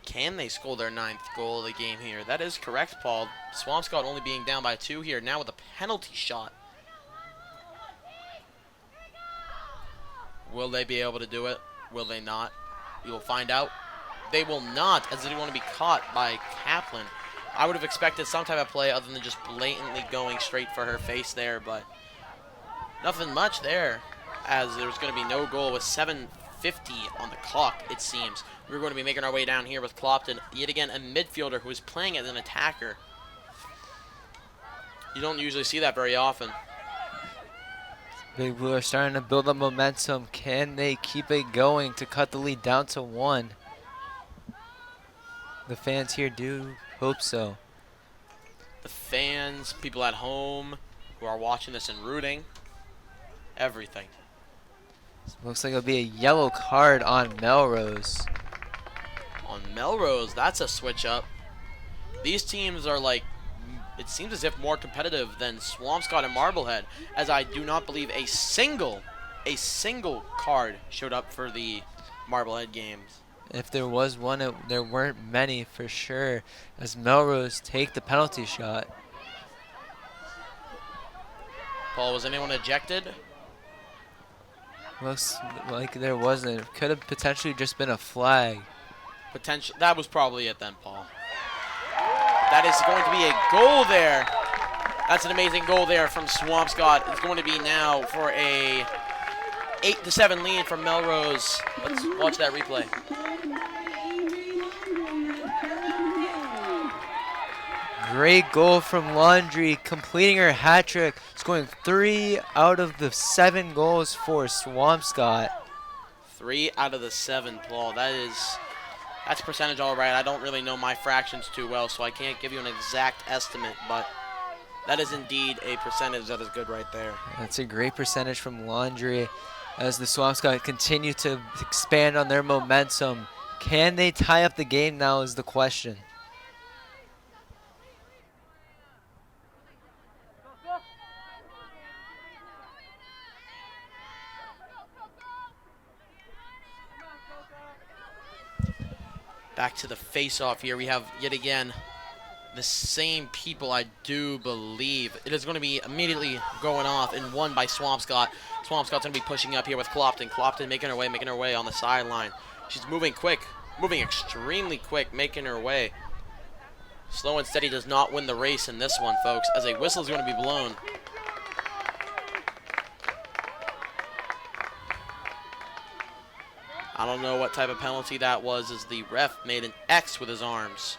Can they score their 9th goal of the game here? That is correct, Paul. Swampscott only being down by 2 here, now with a penalty shot. Will they be able to do it? Will they not? We will find out. They will not, as they want to be caught by Kaplan. I would have expected some type of play other than just blatantly going straight for her face there, but nothing much there, as there's going to be no goal with 7:50 on the clock, it seems. We're going to be making our way down here with Clopton, yet again a midfielder who is playing as an attacker. You don't usually see that very often.
Big Blue are starting to build up momentum. Can they keep it going to cut the lead down to 1? The fans here do hope so.
The fans, people at home who are watching this and rooting, everything.
Looks like it'll be a yellow card on Melrose.
On Melrose, that's a switch up. These teams are like, it seems as if more competitive than Swampscott and Marblehead, as I do not believe a single card showed up for the Marblehead games.
If there was one, there weren't many for sure, as Melrose take the penalty shot.
Paul, was anyone ejected?
Looks like there wasn't. It could have potentially just been a flag.
That was probably it then, Paul. That is going to be a goal there. That's an amazing goal there from Swampscott. It's going to be now for a 8-7 lead from Melrose. Let's watch that replay.
great goal from Laundry, completing her hat trick, scoring 3 out of the 7 goals for Swampscott.
3 out of the 7, Paul. That's percentage all right. I don't really know my fractions too well, so I can't give you an exact estimate, but that is indeed a percentage that is good right there.
That's a great percentage from Laundry as the Swampscott continue to expand on their momentum. Can they tie up the game now is the question.
Back to the face-off here. We have, yet again, the same people, I do believe. It is going to be immediately going off and won by Swampscott. Swampscott's going to be pushing up here with Clopton. Clopton making her way on the sideline. She's moving quick, moving extremely quick, making her way. Slow and steady does not win the race in this one, folks, as a whistle is going to be blown. I don't know what type of penalty that was, as the ref made an X with his arms.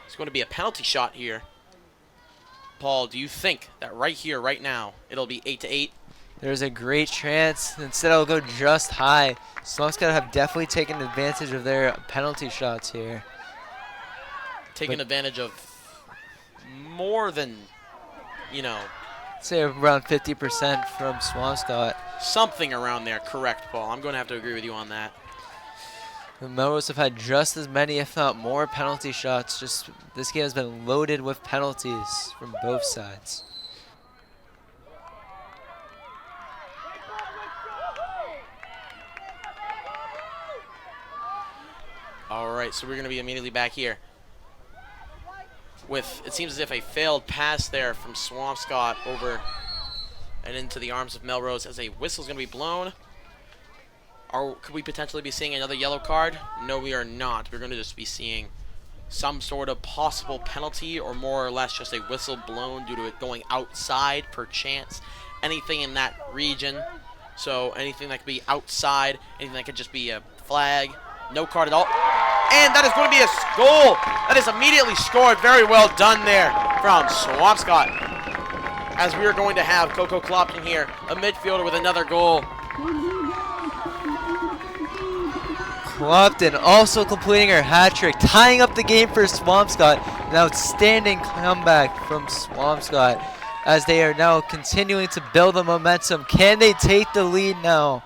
It's going to be a penalty shot here. Paul, do you think that right here, right now, it'll be 8-8?
There's a great chance. Instead, I'll go just high. Swampscott have definitely taken advantage of their penalty shots here.
Taking advantage of more than, you know,
say around 50% from Swampscott.
Something around there, correct, Paul. I'm going to have to agree with you on that.
The Melrose have had just as many, if not more, penalty shots. Just this game has been loaded with penalties from both sides.
All right, so we're going to be immediately back here with, it seems as if a failed pass there from Swampscott over and into the arms of Melrose, as a whistle is going to be blown. Could we potentially be seeing another yellow card? No, we are not. We're going to just be seeing some sort of possible penalty, or more or less just a whistle blown due to it going outside per chance. Anything in that region. So anything that could be outside, anything that could just be a flag. No card at all. And that is going to be a goal. That is immediately scored. Very well done there from Swampscott. As we are going to have Coco Clopton here, a midfielder with another goal.
Clopton also completing her hat trick, tying up the game for Swampscott. An outstanding comeback from Swampscott as they are now continuing to build the momentum. Can they take the lead now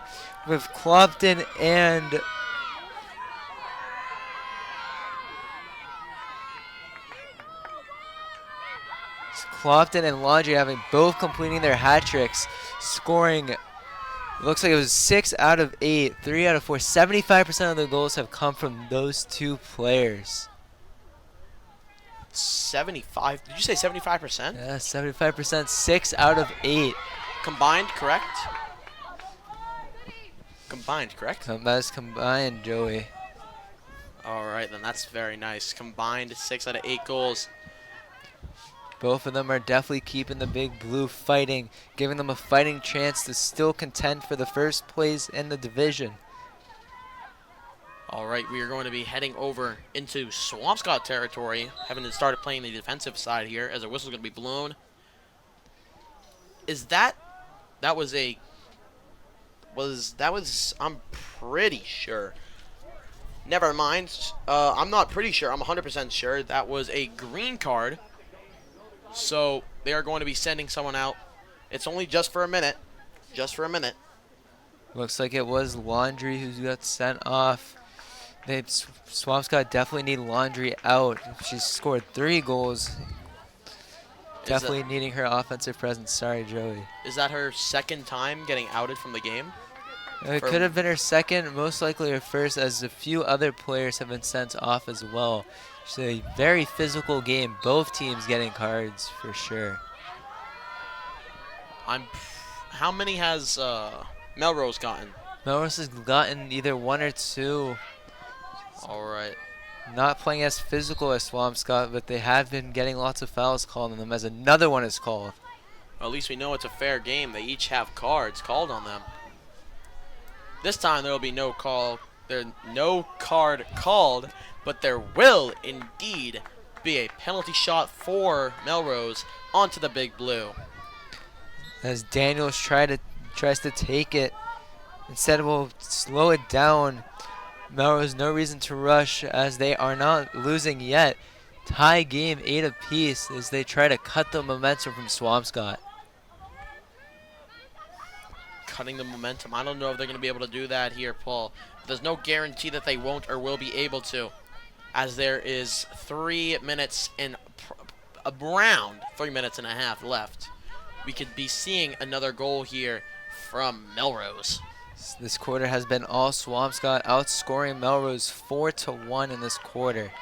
with Clopton and Laundry having both completing their hat tricks, scoring, looks like it was 6 out of 8, 3 out of 4. 75% of the goals have come from those two players.
75? Did you say 75%?
Yeah, 75%, 6 out of 8.
Combined, correct? Combined, correct?
That's combined, Joey.
All right, then that's very nice. Combined 6 out of 8 goals.
Both of them are definitely keeping the Big Blue fighting, giving them a fighting chance to still contend for the first place in the division.
All right, we are going to be heading over into Swampscott territory, having to start playing the defensive side here, as a whistle is going to be blown. Is that was, I'm pretty sure. Never mind. I'm not pretty sure. I'm 100% sure that was a green card. So they are going to be sending someone out. It's only just for a minute. Just for a minute.
Looks like it was Laundry who got sent off. Swampscott definitely need Laundry out. She scored 3 goals. Definitely needing her offensive presence. Sorry, Joey.
Is that her second time getting outed from the game?
It could have been her second, most likely her first, as a few other players have been sent off as well. It's a very physical game. Both teams getting cards for sure.
How many has Melrose gotten?
Melrose has gotten either 1 or 2.
All right.
Not playing as physical as Swampscott, but they have been getting lots of fouls called on them, as another one is called.
Well, at least we know it's a fair game. They each have cards called on them. This time there will be no call. There's no card called, but there will indeed be a penalty shot for Melrose onto the Big Blue.
As Daniels tries to take it. Instead, we'll slow it down. Melrose, no reason to rush as they are not losing yet. Tie game 8 apiece as they try to cut the momentum from Swampscott.
Cutting the momentum. I don't know if they're going to be able to do that here, Paul. There's no guarantee that they won't or will be able to, as there is 3 minutes and around 3 minutes and a half left. We could be seeing another goal here from Melrose.
This quarter has been all Swampscott, outscoring Melrose 4-1 in this quarter.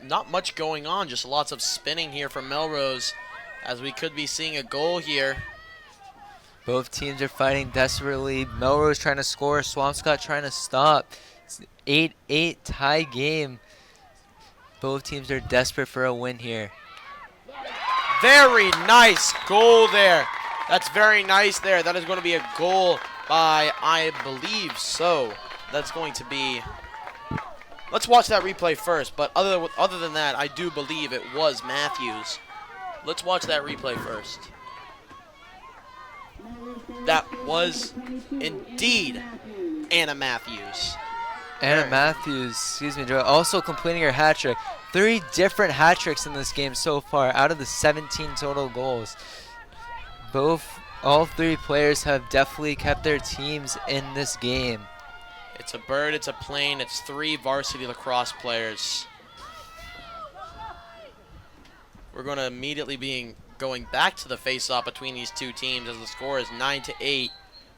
Not much going on, just lots of spinning here from Melrose, as we could be seeing a goal here.
Both teams are fighting desperately. Melrose trying to score, Swampscott trying to stop. It's an 8-8 tie game. Both teams are desperate for a win here.
Very nice goal there. That's very nice there. That is going to be a goal by, I believe so. That's going to be... Let's watch that replay first, but other than that, I do believe it was Matthews. Let's watch that replay first. That was indeed Anna Matthews.
Anna Matthews, excuse me, Joe, also completing her hat trick. 3 different hat tricks in this game so far out of the 17 total goals. All 3 players have definitely kept their teams in this game.
It's a bird, it's a plane, it's 3 varsity lacrosse players. We're going to immediately be going back to the face-off between these 2 teams as the score is 9-8.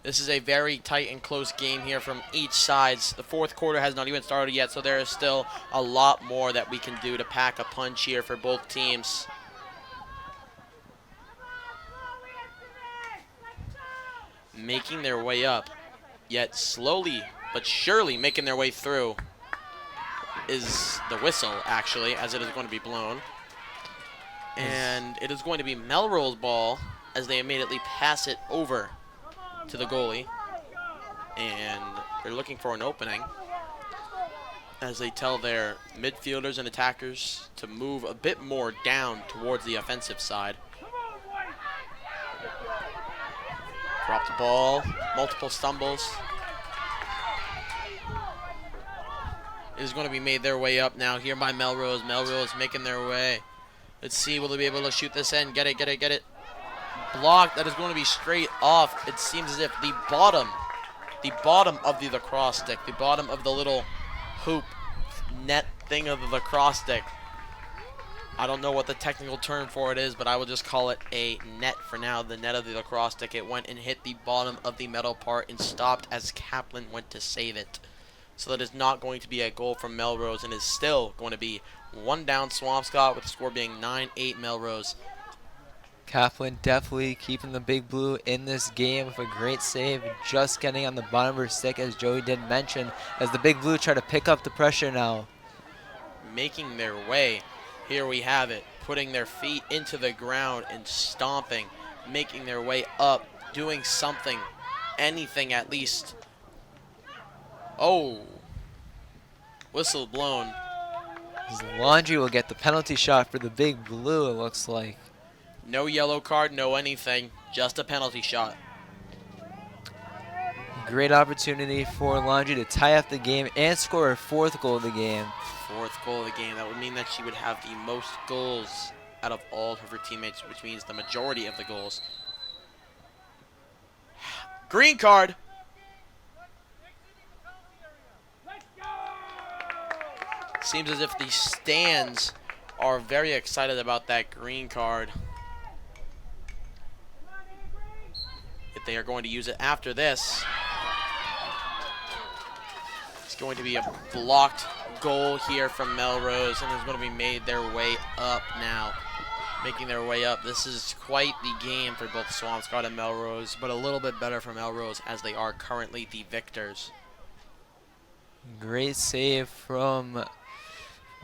This is a very tight and close game here from each side. The 4th quarter has not even started yet, so there is still a lot more that we can do to pack a punch here for both teams. Making their way up, yet slowly but surely making their way through is the whistle, actually, as it is going to be blown. And it is going to be Melrose ball as they immediately pass it over to the goalie. And they're looking for an opening as they tell their midfielders and attackers to move a bit more down towards the offensive side. Drop the ball, multiple stumbles. It is going to be made their way up now here by Melrose. Melrose making their way. Let's see, will they be able to shoot this in? Get it. Blocked. That is going to be straight off. It seems as if the bottom of the lacrosse stick, the bottom of the little hoop net thing of the lacrosse stick. I don't know what the technical term for it is, but I will just call it a net for now. The net of the lacrosse stick. It went and hit the bottom of the metal part and stopped as Kaplan went to save it. So that is not going to be a goal from Melrose and is still going to be 1 down Swampscott with the score being 9-8 Melrose.
Kaplan definitely keeping the Big Blue in this game with a great save, just getting on the bottom of her stick, as Joey did mention, as the Big Blue try to pick up the pressure now.
Making their way. Here we have it, putting their feet into the ground and stomping, making their way up, doing something, anything at least. Oh, whistle blown.
Laundry will get the penalty shot for the Big Blue, it looks like.
No yellow card, no anything, just a penalty shot.
Great opportunity for Laundry to tie up the game and score her 4th goal of the game.
4th goal of the game. That would mean that she would have the most goals out of all of her teammates, which means the majority of the goals. Green card. Seems as if the stands are very excited about that green card. If they are going to use it after this. It's going to be a blocked goal here from Melrose, and it's going to be made their way up now. Making their way up. This is quite the game for both Swampscott and Melrose, but a little bit better for Melrose as they are currently the victors.
Great save from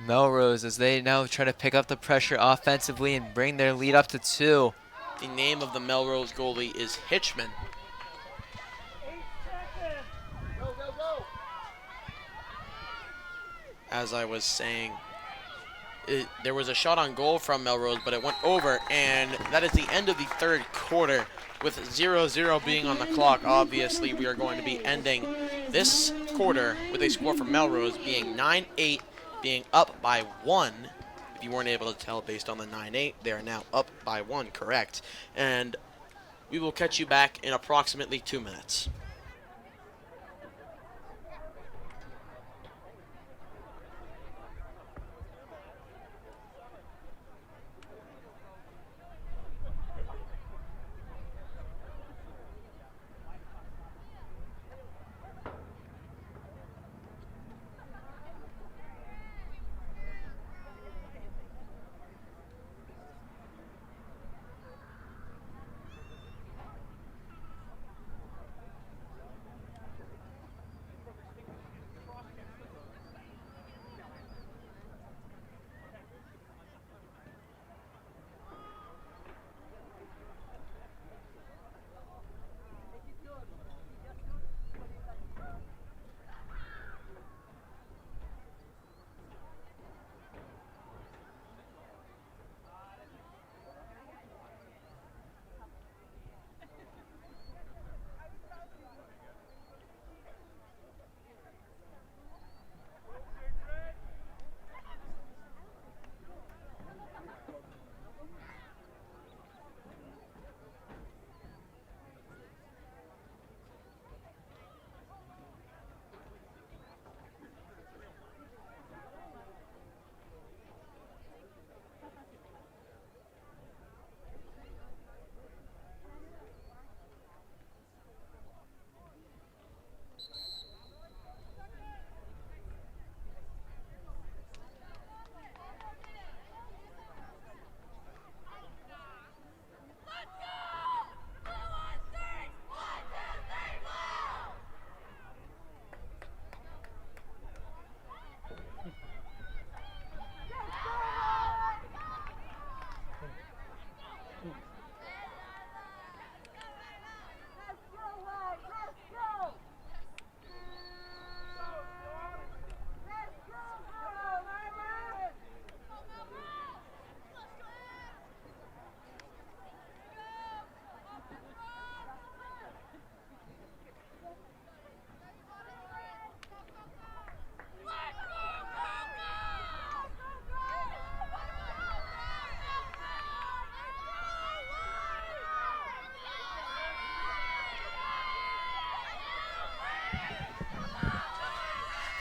Melrose as they now try to pick up the pressure offensively and bring their lead up to 2.
The name of the Melrose goalie is Hitchman. as I was saying, there was a shot on goal from Melrose, but it went over, and that is the end of the third quarter. With 0-0 being on the clock, obviously we are going to be ending this quarter with a score for Melrose being 9-8, being up by 1. If you weren't able to tell based on the 9-8, they are now up by 1, correct. And we will catch you back in approximately 2 minutes.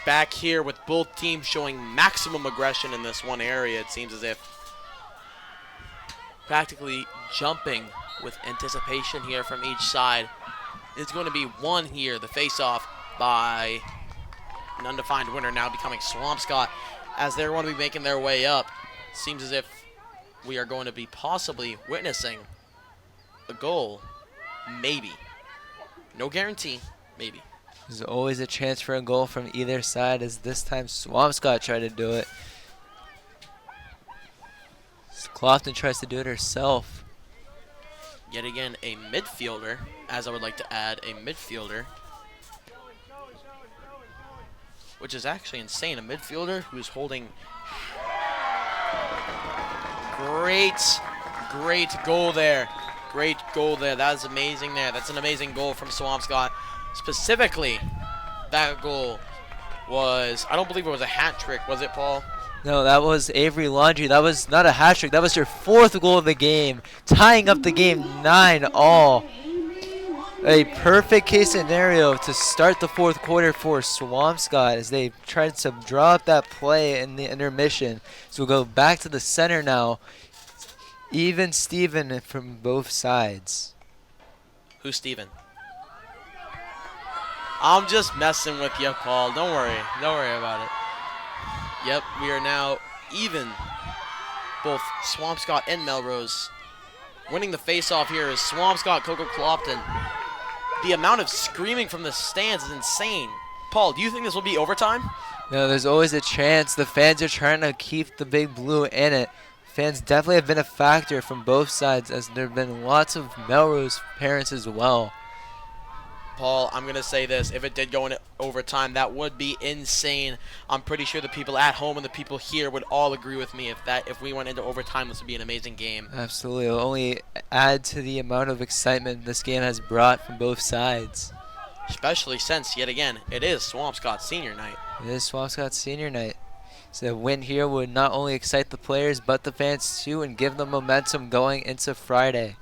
Back here with both teams showing maximum aggression in this one area. It seems as if practically jumping with anticipation here from each side. It's going to be won here, the face-off by an undefined winner now becoming Swampscott as they're going to be making their way up. Seems as if we are going to be possibly witnessing a goal. Maybe. No guarantee. Maybe.
There's always a chance for a goal from either side, as this time Swampscott tried to do it. Clofton tries to do it herself.
Yet again, a midfielder, as I would like to add, a midfielder. Which is actually insane. A midfielder who's holding great goal there. Great goal there. That is amazing there. That's an amazing goal from Swampscott. Specifically, that goal was, I don't believe it was a hat trick, was it, Paul?
No, that was Avery Laundrie. That was not a hat trick. That was her 4th goal of the game, tying up the game 9-all. A perfect case scenario to start the 4th quarter for Swampscott as they tried to draw up that play in the intermission. So we'll go back to the center now. Even Steven from both sides.
Who's Steven? I'm just messing with you, Paul. Don't worry. Don't worry about it. Yep, we are now even. Both Swampscott and Melrose. Winning the face-off here is Swampscott, Coco Clopton. The amount of screaming from the stands is insane. Paul, do you think this will be overtime?
No, there's always a chance. The fans are trying to keep the Big Blue in it. Fans definitely have been a factor from both sides, as there have been lots of Melrose parents as well.
Paul, I'm going to say this. If it did go into overtime, that would be insane. I'm pretty sure the people at home and the people here would all agree with me if we went into overtime, this would be an amazing game.
Absolutely. It'll only add to the amount of excitement this game has brought from both sides.
Especially since, yet again, it is Swampscott Senior Night.
It is Swampscott Senior Night. So a win here would not only excite the players but the fans too and give them momentum going into Friday.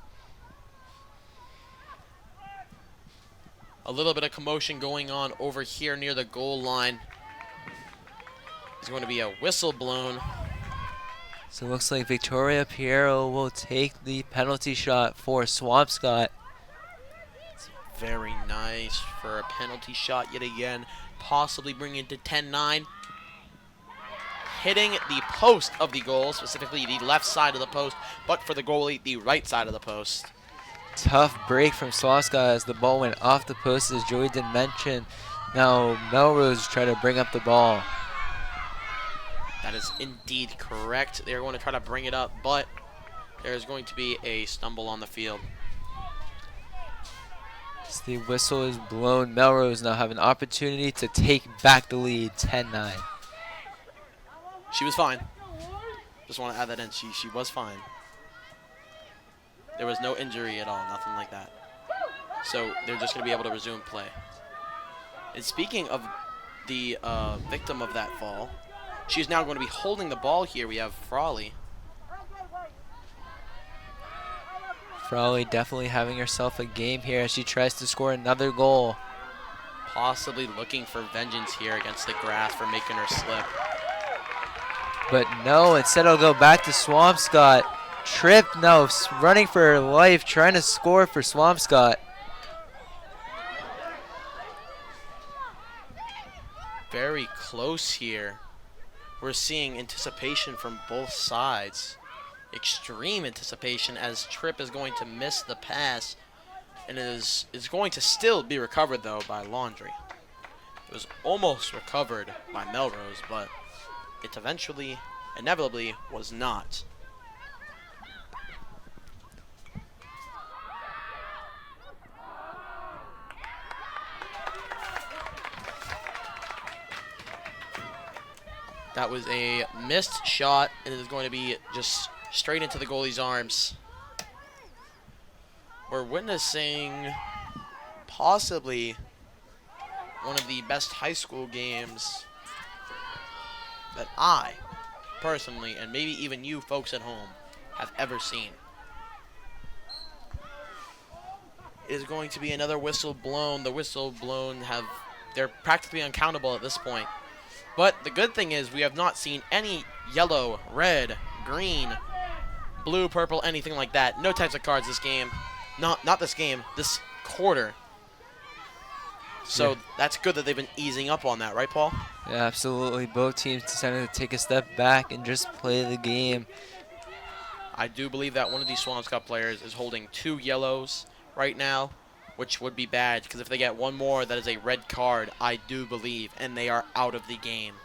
A little bit of commotion going on over here near the goal line. There's going to be a whistle blown.
So it looks like Victoria Piero will take the penalty shot for Swampscott.
Very nice for a penalty shot yet again. Possibly bringing it to 10-9. Hitting the post of the goal, specifically the left side of the post, but for the goalie, the right side of the post.
Tough break from Swampscott as the ball went off the post, as Joey did mention. Now Melrose try to bring up the ball.
That is indeed correct. They're going to try to bring it up, but there's going to be a stumble on the field.
As the whistle is blown, Melrose now have an opportunity to take back the lead, 10-9.
She was fine. Just want to add that in. She was fine. There was no injury at all, nothing like that. So they're just going to be able to resume play. And speaking of the victim of that fall, she's now going to be holding the ball here. We have Frawley.
Frawley definitely having herself a game here as she tries to score another goal.
Possibly looking for vengeance here against the grass for making her slip.
But no, instead it'll go back to Swampscott. Tripp now running for her life, trying to score for Swampscott.
Very close here. We're seeing anticipation from both sides. Extreme anticipation as Tripp is going to miss the pass and is going to still be recovered though by Laundry. It was almost recovered by Melrose, but it eventually, inevitably, was not. That was a missed shot, and it is going to be just straight into the goalie's arms. We're witnessing possibly one of the best high school games that I, personally, and maybe even you folks at home, have ever seen. It is going to be another whistle blown. The whistle blown they're practically uncountable at this point. But the good thing is we have not seen any yellow, red, green, blue, purple, anything like that. No types of cards this game. Not this game, this quarter. So yeah, that's good that they've been easing up on that, right, Paul?
Yeah, absolutely. Both teams decided to take a step back and just play the game.
I do believe that one of these Swampscott players is holding 2 yellows right now, which would be bad, because if they get one more, that is a red card, I do believe, and they are out of the game.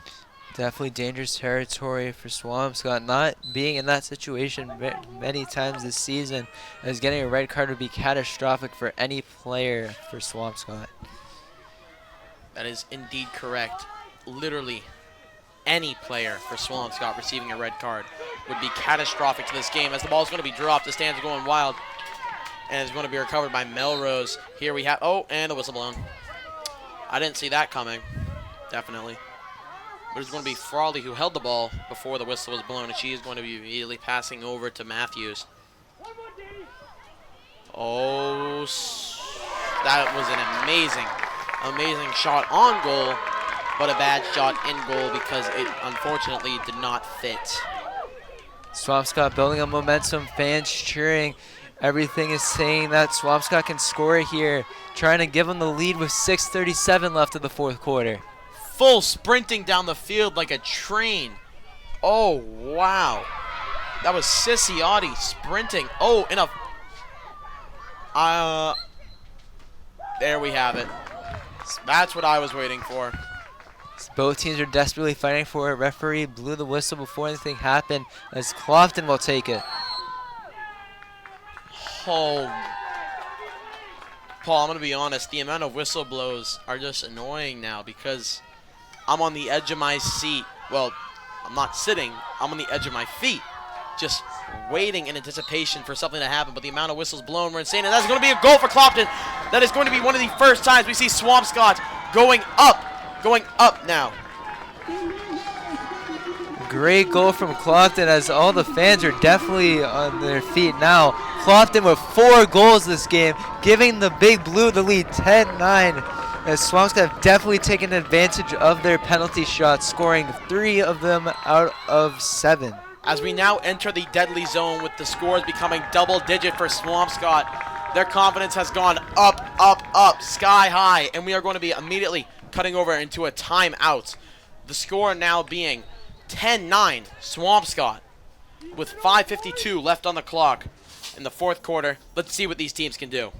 Definitely dangerous territory for Swampscott. Not being in that situation many times this season, as getting a red card would be catastrophic for any player for Swampscott.
That is indeed correct. Literally, any player for Swampscott receiving a red card would be catastrophic to this game, as the ball is going to be dropped. The stands are going wild. And it's going to be recovered by Melrose. Here we have, oh, and the whistle blown. I didn't see that coming, definitely. But it's going to be Frawley who held the ball before the whistle was blown, and she is going to be immediately passing over to Matthews. Oh, that was an amazing shot on goal, but a bad shot in goal because it unfortunately did not fit.
Swampscott building on momentum, fans cheering. Everything is saying that Swampscott can score here, trying to give them the lead with 6:37 left of the fourth quarter.
Full sprinting down the field like a train. Oh, wow. That was Sissiotti sprinting. Oh, in a... there we have it. That's what I was waiting for.
Both teams are desperately fighting for it. Referee blew the whistle before anything happened, as Clofton will take it.
Oh. Paul, I'm going to be honest. The amount of whistle blows are just annoying now because I'm on the edge of my seat. Well, I'm not sitting. I'm on the edge of my feet, just waiting in anticipation for something to happen. But the amount of whistles blown were insane, and that's going to be a goal for Clopton. That is going to be one of the first times we see Swampscott going up now.
Great goal from Clopton, as all the fans are definitely on their feet now. Clopton with 4 goals this game, giving the Big Blue the lead 10-9. As Swampscott have definitely taken advantage of their penalty shots, scoring 3 of them out of 7.
As we now enter the deadly zone with the scores becoming double-digit for Swampscott, their confidence has gone up, sky high, and we are going to be immediately cutting over into a timeout. The score now being 10-9 Swampscott with 5:52 left on the clock in the fourth quarter. Let's see what these teams can do.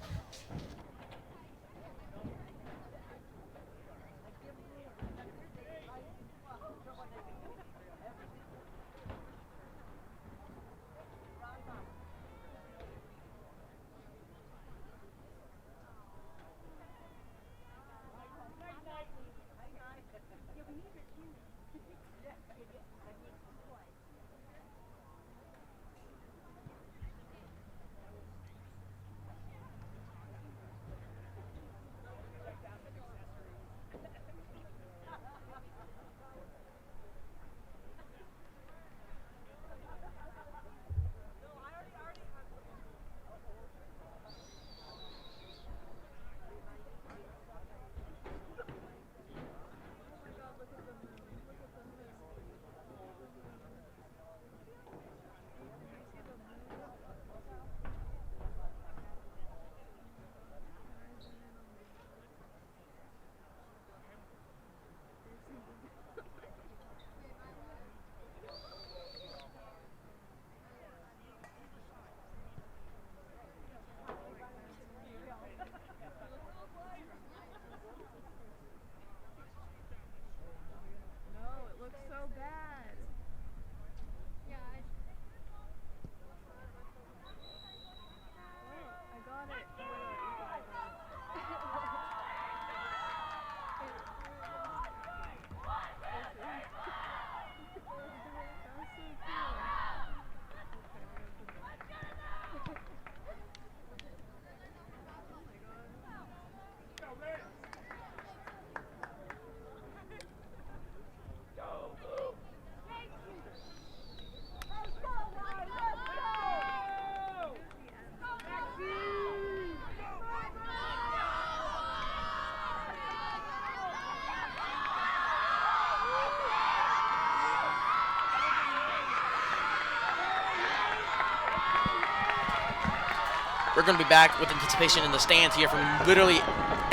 We're going to be back with anticipation in the stands here from literally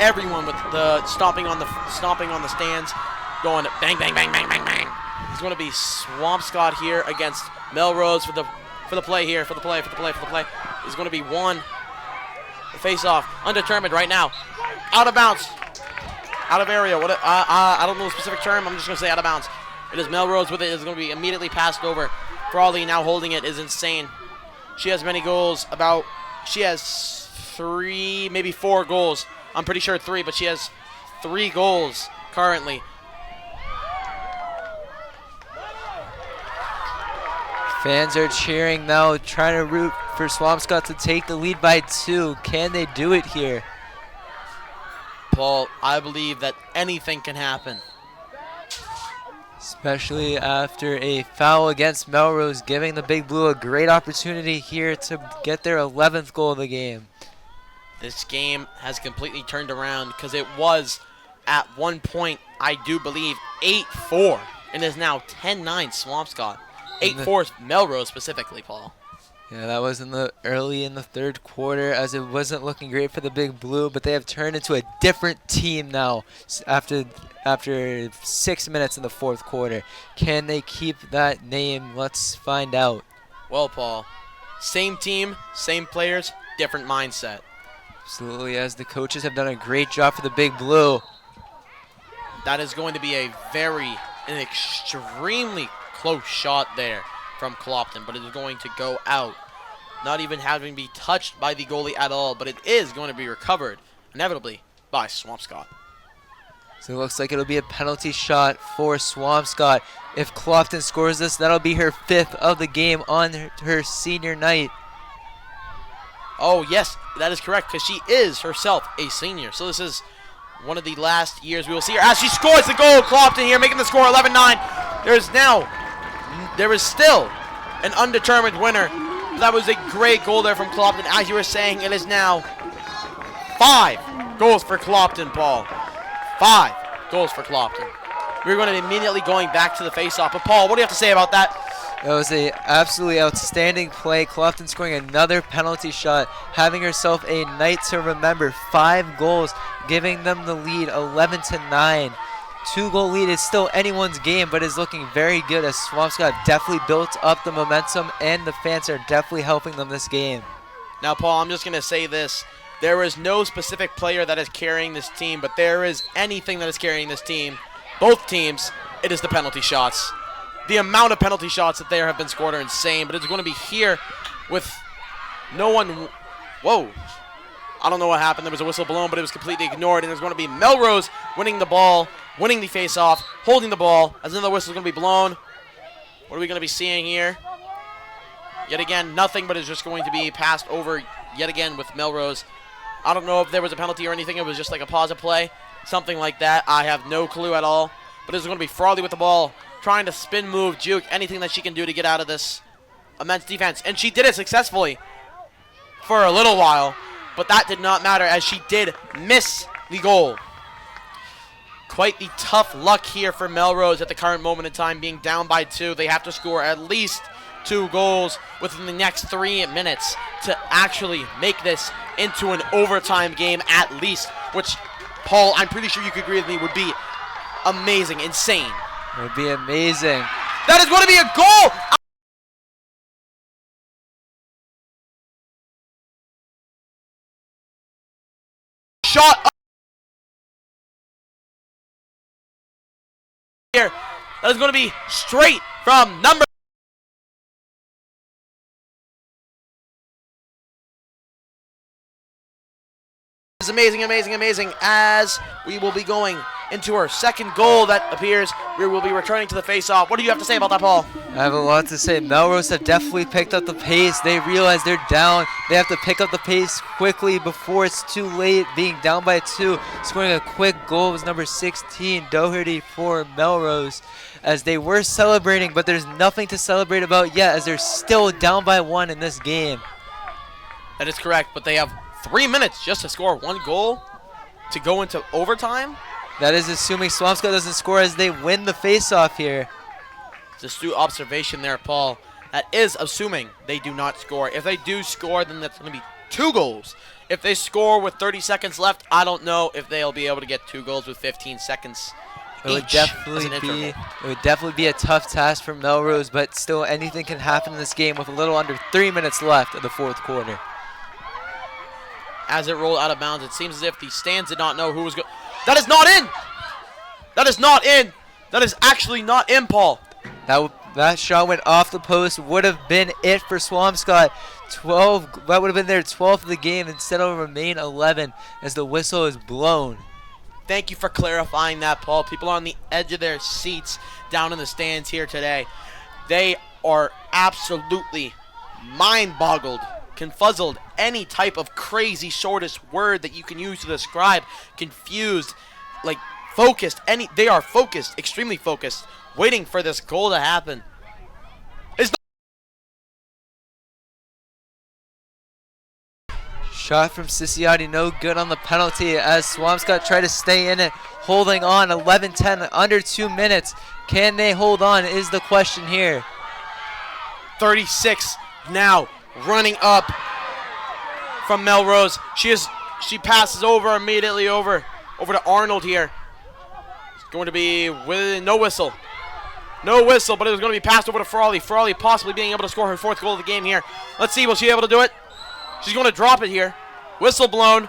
everyone with the stomping on the stands, going bang, bang, bang, bang, bang, bang. It's going to be Swampscott here against Melrose for the play here, for the play. It's going to be one face-off, undetermined right now, out of bounds, out of area. I don't know the specific term. I'm just going to say out of bounds. It is Melrose with it. It's going to be immediately passed over. Frawley now holding it is insane. She has many goals. She has 3, maybe 4 goals. I'm pretty sure 3, but she has 3 goals currently.
Fans are cheering now, trying to root for Swampscott to take the lead by 2. Can they do it here?
Paul, I believe that anything can happen.
Especially after a foul against Melrose, giving the Big Blue a great opportunity here to get their 11th goal of the game.
This game has completely turned around because it was at one point, I do believe, 8-4. And is now 10-9 Swampscott. 8-4 Melrose specifically, Paul.
Yeah, that was early in the third quarter, as it wasn't looking great for the Big Blue, but they have turned into a different team now after 6 minutes in the fourth quarter. Can they keep that name? Let's find out.
Well, Paul, same team, same players, different mindset.
Absolutely, as the coaches have done a great job for the Big Blue.
That is going to be an extremely close shot there from Clopton, but it is going to go out. Not even having to be touched by the goalie at all, but it is going to be recovered inevitably by Swampscott.
So it looks like it'll be a penalty shot for Swampscott. If Clopton scores this, that'll be her 5th of the game on her senior night.
Oh, yes, that is correct, because she is herself a senior. So this is one of the last years we will see her as she scores the goal. Clopton here making the score 11-9. There is still an undetermined winner. That was a great goal there from Clopton. As you were saying, it is now 5 goals for Clopton, Paul. 5 goals for Clopton. We're going to be immediately going back to the face-off. But Paul, what do you have to say about that?
It was a absolutely outstanding play. Clopton scoring another penalty shot, having herself a night to remember. 5 goals, giving them the lead 11-9. 2-goal lead is still anyone's game, but is looking very good as Swampscott definitely built up the momentum, and the fans are definitely helping them this game.
Now, Paul, I'm just going to say this. There is no specific player that is carrying this team, but there is anything that is carrying this team. Both teams, it is the penalty shots. The amount of penalty shots that there have been scored are insane, but it's going to be here with no one. Whoa. I don't know what happened. There was a whistle blown, but it was completely ignored, and there's going to be Melrose winning the ball, winning the face-off, holding the ball, as another whistle is going to be blown. What are we going to be seeing here? Yet again, nothing, but it's just going to be passed over yet again with Melrose. I don't know if there was a penalty or anything. It was just like a pause of play, something like that. I have no clue at all. But it's going to be Frawley with the ball, trying to spin move, juke, anything that she can do to get out of this immense defense. And she did it successfully for a little while, but that did not matter as she did miss the goal. Quite the tough luck here for Melrose at the current moment in time, being down by 2. They have to score at least 2 goals within the next 3 minutes to actually make this into an overtime game at least, which, Paul, I'm pretty sure you could agree with me, would be amazing, insane.
It would be amazing.
That is going to be a goal! Shot up here. That is going to be straight from number. This is amazing, amazing, amazing. As we will be going into our second goal that appears, we will be returning to the face-off. What do you have to say about that, Paul?
I have a lot to say. Melrose have definitely picked up the pace. They realize they're down. They have to pick up the pace quickly before it's too late, being down by 2. Scoring a quick goal was number 16, Doherty for Melrose, as they were celebrating, but there's nothing to celebrate about yet as they're still down by 1 in this game.
That is correct, but they have 3 minutes just to score 1 goal to go into overtime.
That is assuming Swampscott doesn't score as they win the face-off here.
It's an astute observation there, Paul. That is assuming they do not score. If they do score, then that's going to be 2 goals. If they score with 30 seconds left, I don't know if they'll be able to get 2 goals with 15 seconds
It would
each as an
definitely be a tough task for Melrose, but still anything can happen in this game with a little under 3 minutes left of the 4th quarter.
As it rolled out of bounds, it seems as if the stands did not know who was going. That is not in! That is not in! That is actually not in, Paul.
That shot went off the post, would have been it for Swampscott. 12, that would have been their 12th of the game. Instead of remain 11 as the whistle is blown.
Thank you for clarifying that, Paul. People are on the edge of their seats down in the stands here today. They are absolutely mind-boggled, confuzzled, any type of crazy shortest word that you can use to describe, confused, like focused. They are focused, extremely focused, waiting for this goal to happen.
Shot from Siciotti, no good on the penalty as Swampscott tried to stay in it, holding on. 11-10, under 2 minutes. Can they hold on is the question here.
36 now running up from Melrose. She passes over immediately over to Arnold here. It's going to be with no whistle. No whistle, but it was going to be passed over to Frawley. Frawley possibly being able to score her 4th goal of the game here. Let's see, will she be able to do it? She's going to drop it here. Whistle blown.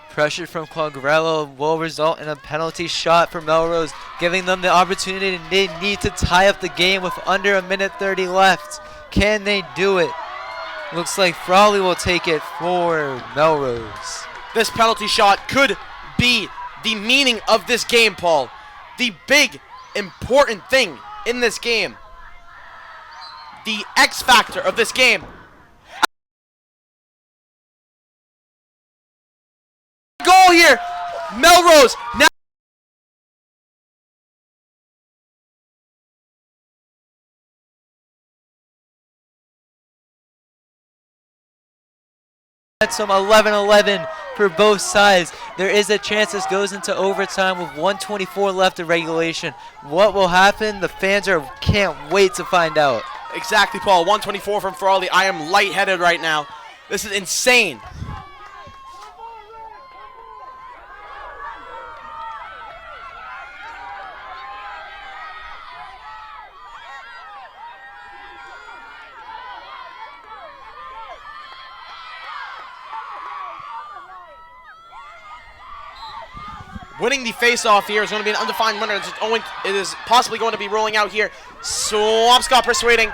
Pressure from Quagliarella will result in a penalty shot for Melrose, giving them the opportunity they need to tie up the game with under 1:30 left. Can they do it? Looks like Frawley will take it for Melrose.
this penalty shot could be the meaning of this game, Paul. The big, important thing in this game. The X factor of this game. Goal here. Melrose now.
Some 11-11 for both sides. There is a chance this goes into overtime with 1:24 left of regulation. What will happen? The fans can't wait to find out.
Exactly, Paul. 124 from Farley. I am lightheaded right now. This is insane. Winning the face-off here is going to be an undefined winner. It is possibly going to be rolling out here. Swampscott persuading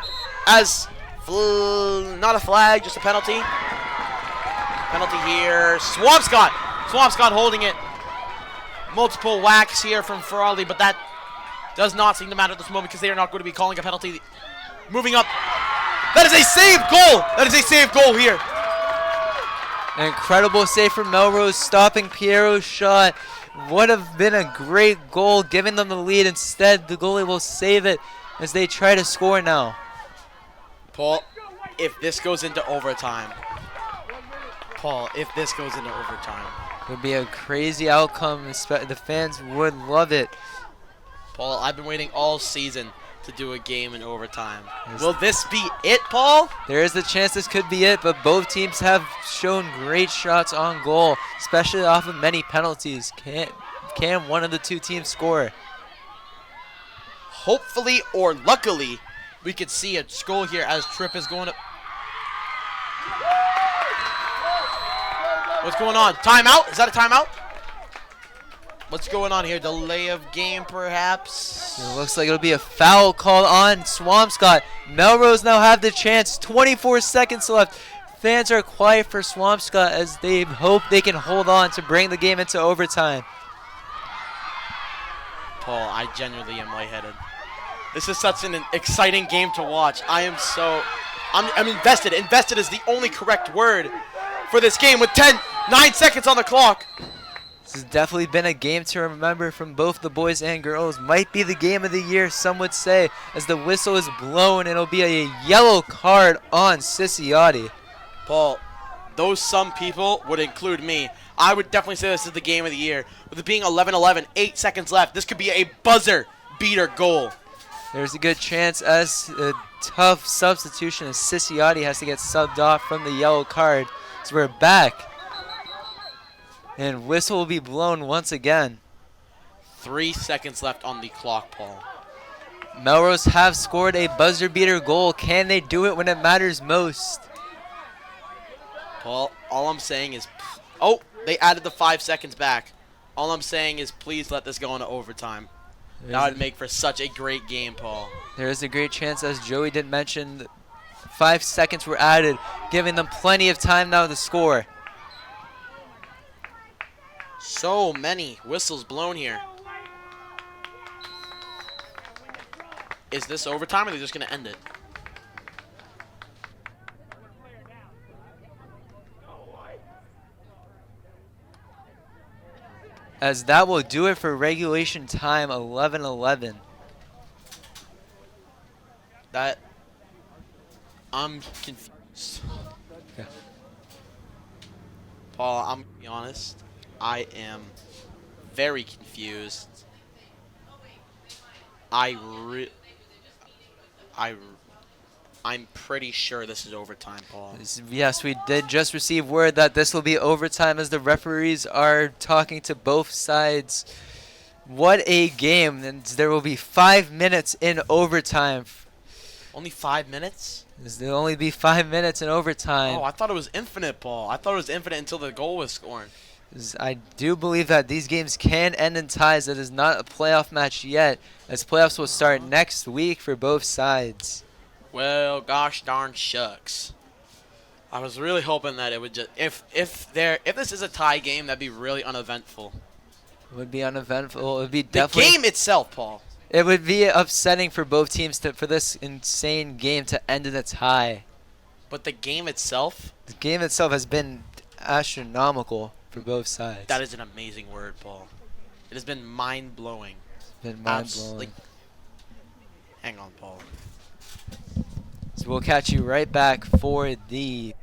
as not a flag, just a penalty. Penalty here. Swampscott holding it. Multiple whacks here from Farley, but that does not seem to matter at this moment because they are not going to be calling a penalty. Moving up. That is a saved goal. That is a saved goal here.
An incredible save from Melrose, stopping Piero's shot. Would have been a great goal, giving them the lead. Instead, the goalie will save it as they try to score now.
Paul, if this goes into overtime. It
would be a crazy outcome. The fans would love it.
Paul, I've been waiting all season to do a game in overtime. Will this be it, Paul?
There is a chance this could be it, but both teams have shown great shots on goal, especially off of many penalties. Can one of the two teams score?
Hopefully or luckily, we could see a goal here as Tripp is going to... What's going on? Timeout? Is that a timeout? What's going on here? Delay of game, perhaps?
It looks like it'll be a foul called on Swampscott. Melrose now have the chance. 24 seconds left. Fans are quiet for Swampscott as they hope they can hold on to bring the game into overtime.
Paul, I genuinely am lightheaded. This is such an exciting game to watch. I'm invested. Invested is the only correct word for this game with 9 seconds on the clock.
This has definitely been a game to remember from both the boys and girls. Might be the game of the year, some would say, as the whistle is blown. It'll be a yellow card on Sissiotti.
Paul, those some people would include me. I would definitely say this is the game of the year. With it being 11-11, 8 seconds left, this could be a buzzer beater goal.
There's a good chance as a tough substitution as Sissiotti has to get subbed off from the yellow card. So we're back. And whistle will be blown once again.
3 seconds left on the clock, Paul.
Melrose have scored a buzzer beater goal. Can they do it when it matters most?
Paul, all I'm saying is... Oh, they added the 5 seconds back. All I'm saying is please let this go into overtime. That would make for such a great game, Paul.
There is a great chance, as Joey did mention, 5 seconds were added, giving them plenty of time now to score.
So many whistles blown here. Is this overtime or are they just going to end it?
As that will do it for regulation time, 11-11.
I'm confused. Yeah. Paul, I'm going to be honest. I am very confused. I'm pretty sure this is overtime, Paul.
Yes, we did just receive word that this will be overtime as the referees are talking to both sides. What a game, and there will be 5 minutes in overtime.
Only 5 minutes?
There'll only be 5 minutes in overtime.
Oh, I thought it was infinite, Paul. I thought it was infinite until the goal was scored.
I do believe that these games can end in ties. It is not a playoff match yet, as playoffs will start next week for both sides.
Well, gosh darn shucks. I was really hoping that it would just if this is a tie game, that'd be really uneventful.
It would be uneventful. It would be
The
definitely.
game itself, Paul.
It would be upsetting for both teams for this insane game to end in a tie.
But the game itself,
The game itself has been astronomical for both sides.
that is an amazing word, Paul. It has been mind-blowing.
It's been mind-blowing.
Like, hang on, Paul.
So we'll catch you right back for the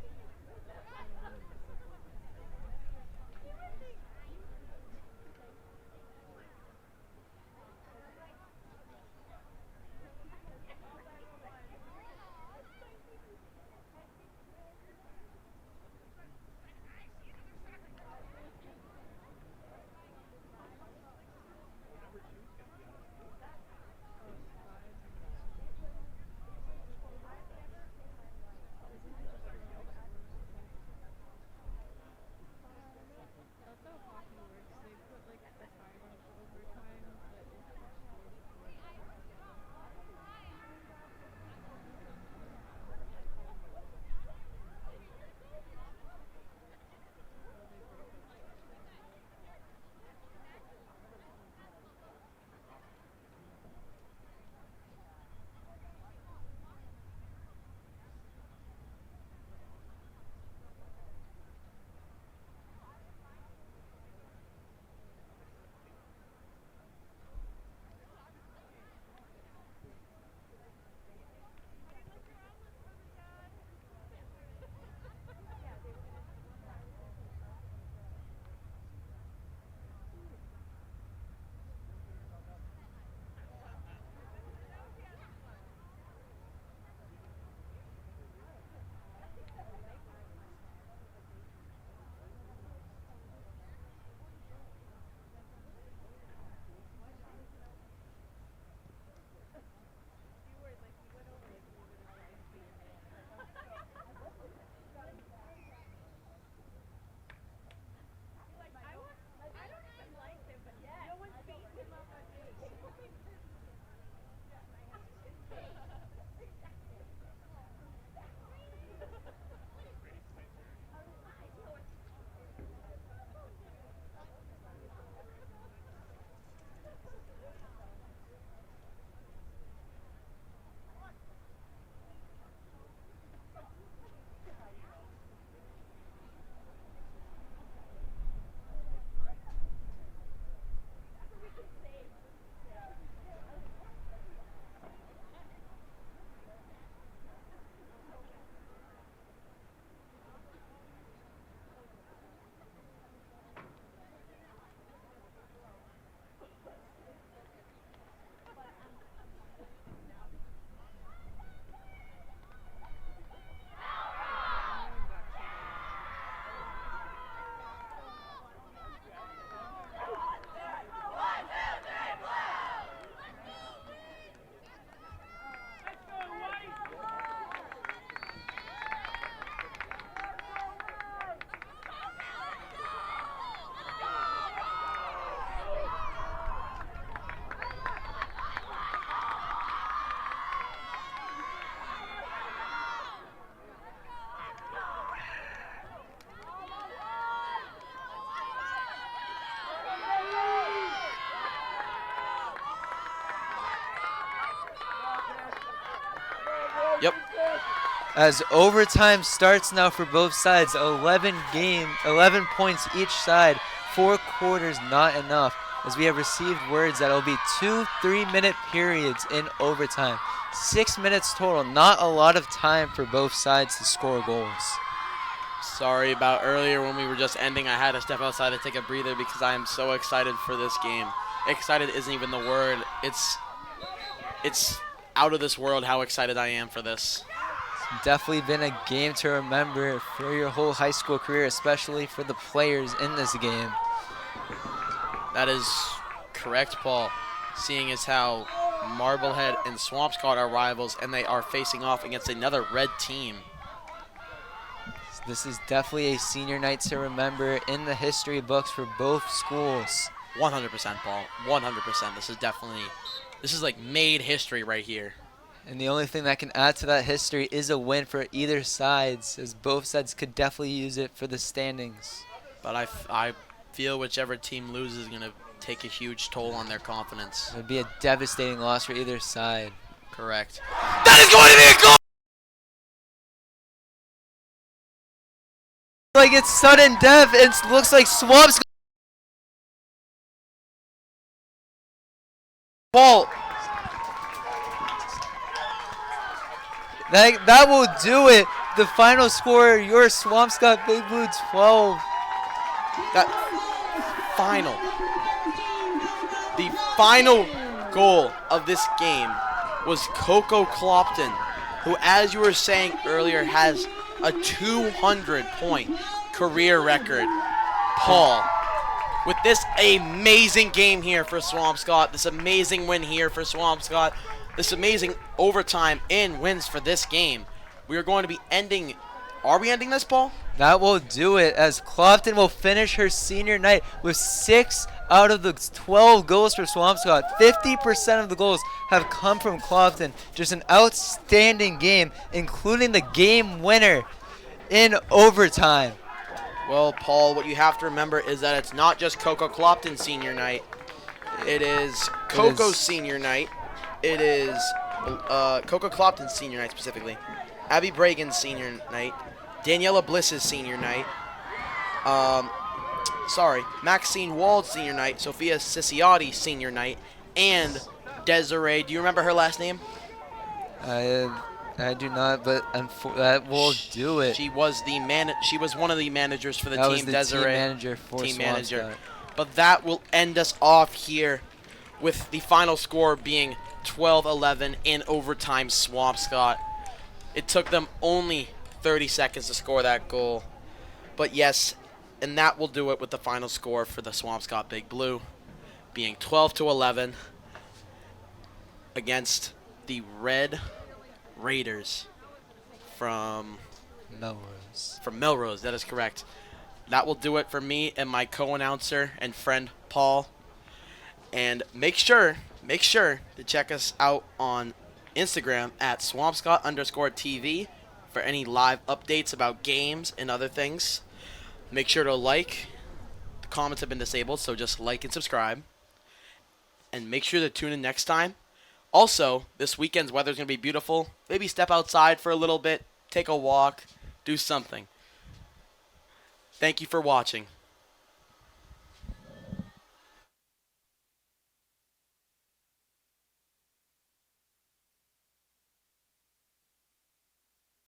Yep.
as overtime starts now for both sides. 11 points each side. 4 quarters not enough, as we have received words that it'll be 2 3-minute periods in overtime. 6 minutes total. Not a lot of time for both sides to score goals.
Sorry about earlier when we were just ending. I had to step outside to take a breather because I am so excited for this game. Excited isn't even the word. It's out of this world how excited I am for this.
It's definitely been a game to remember for your whole high school career, especially for the players in this game.
That is correct, Paul. Seeing as how Marblehead and Swampscott are rivals and they are facing off against another red team.
This is definitely a senior night to remember in the history books for both schools.
100%, Paul. 100%. This is like made history right here.
And the only thing that can add to that history is a win for either sides, as both sides could definitely use it for the standings.
But I feel whichever team loses is going to take a huge toll on their confidence.
It would be a devastating loss for either side.
Correct. That is going to be a goal!
Like it's sudden death, it looks like Swampscott.
Ball.
That will do it. The final score, your Swampscott Big Blue 12.
The final goal of this game was Coco Clopton, who, as you were saying earlier, has a 200-point career record. Paul, with this amazing game here for Swampscott, this amazing win here for Swampscott, this amazing overtime and wins for this game, we are going to be ending. Are we ending this, Paul?
That will do it, as Clopton will finish her senior night with 6 out of the 12 goals for Swampscott. 50% of the goals have come from Clopton. Just an outstanding game, including the game winner in overtime.
Well, Paul, what you have to remember is that it's not just Coco Clopton's senior night. It is Coco's senior night. It is Coco Clopton's senior night specifically. Abby Bragan's senior night. Daniela Bliss's senior night. Maxine Wald's senior night. Sophia Siciotti's senior night. And Desiree, do you remember her last name?
I do not, but that will do it.
She was one of the managers for the
That
team.
was the
Desiree,
team manager for
team
Swampscott.
manager. But that will end us off here, with the final score being 12-11 in overtime. Swampscott. It took them only 30 seconds to score that goal. But yes, and that will do it with the final score for the Swampscott Big Blue being 12-11 against the Red Raiders from Melrose. That is correct. That will do it for me and my co-announcer and friend Paul. And make sure to check us out on Instagram at Swampscott_TV for any live updates about games and other things. Make sure to like. The comments have been disabled, so just like and subscribe. And make sure to tune in next time. Also, this weekend's weather is going to be beautiful. Maybe step outside for a little bit, take a walk, do something. Thank you for watching.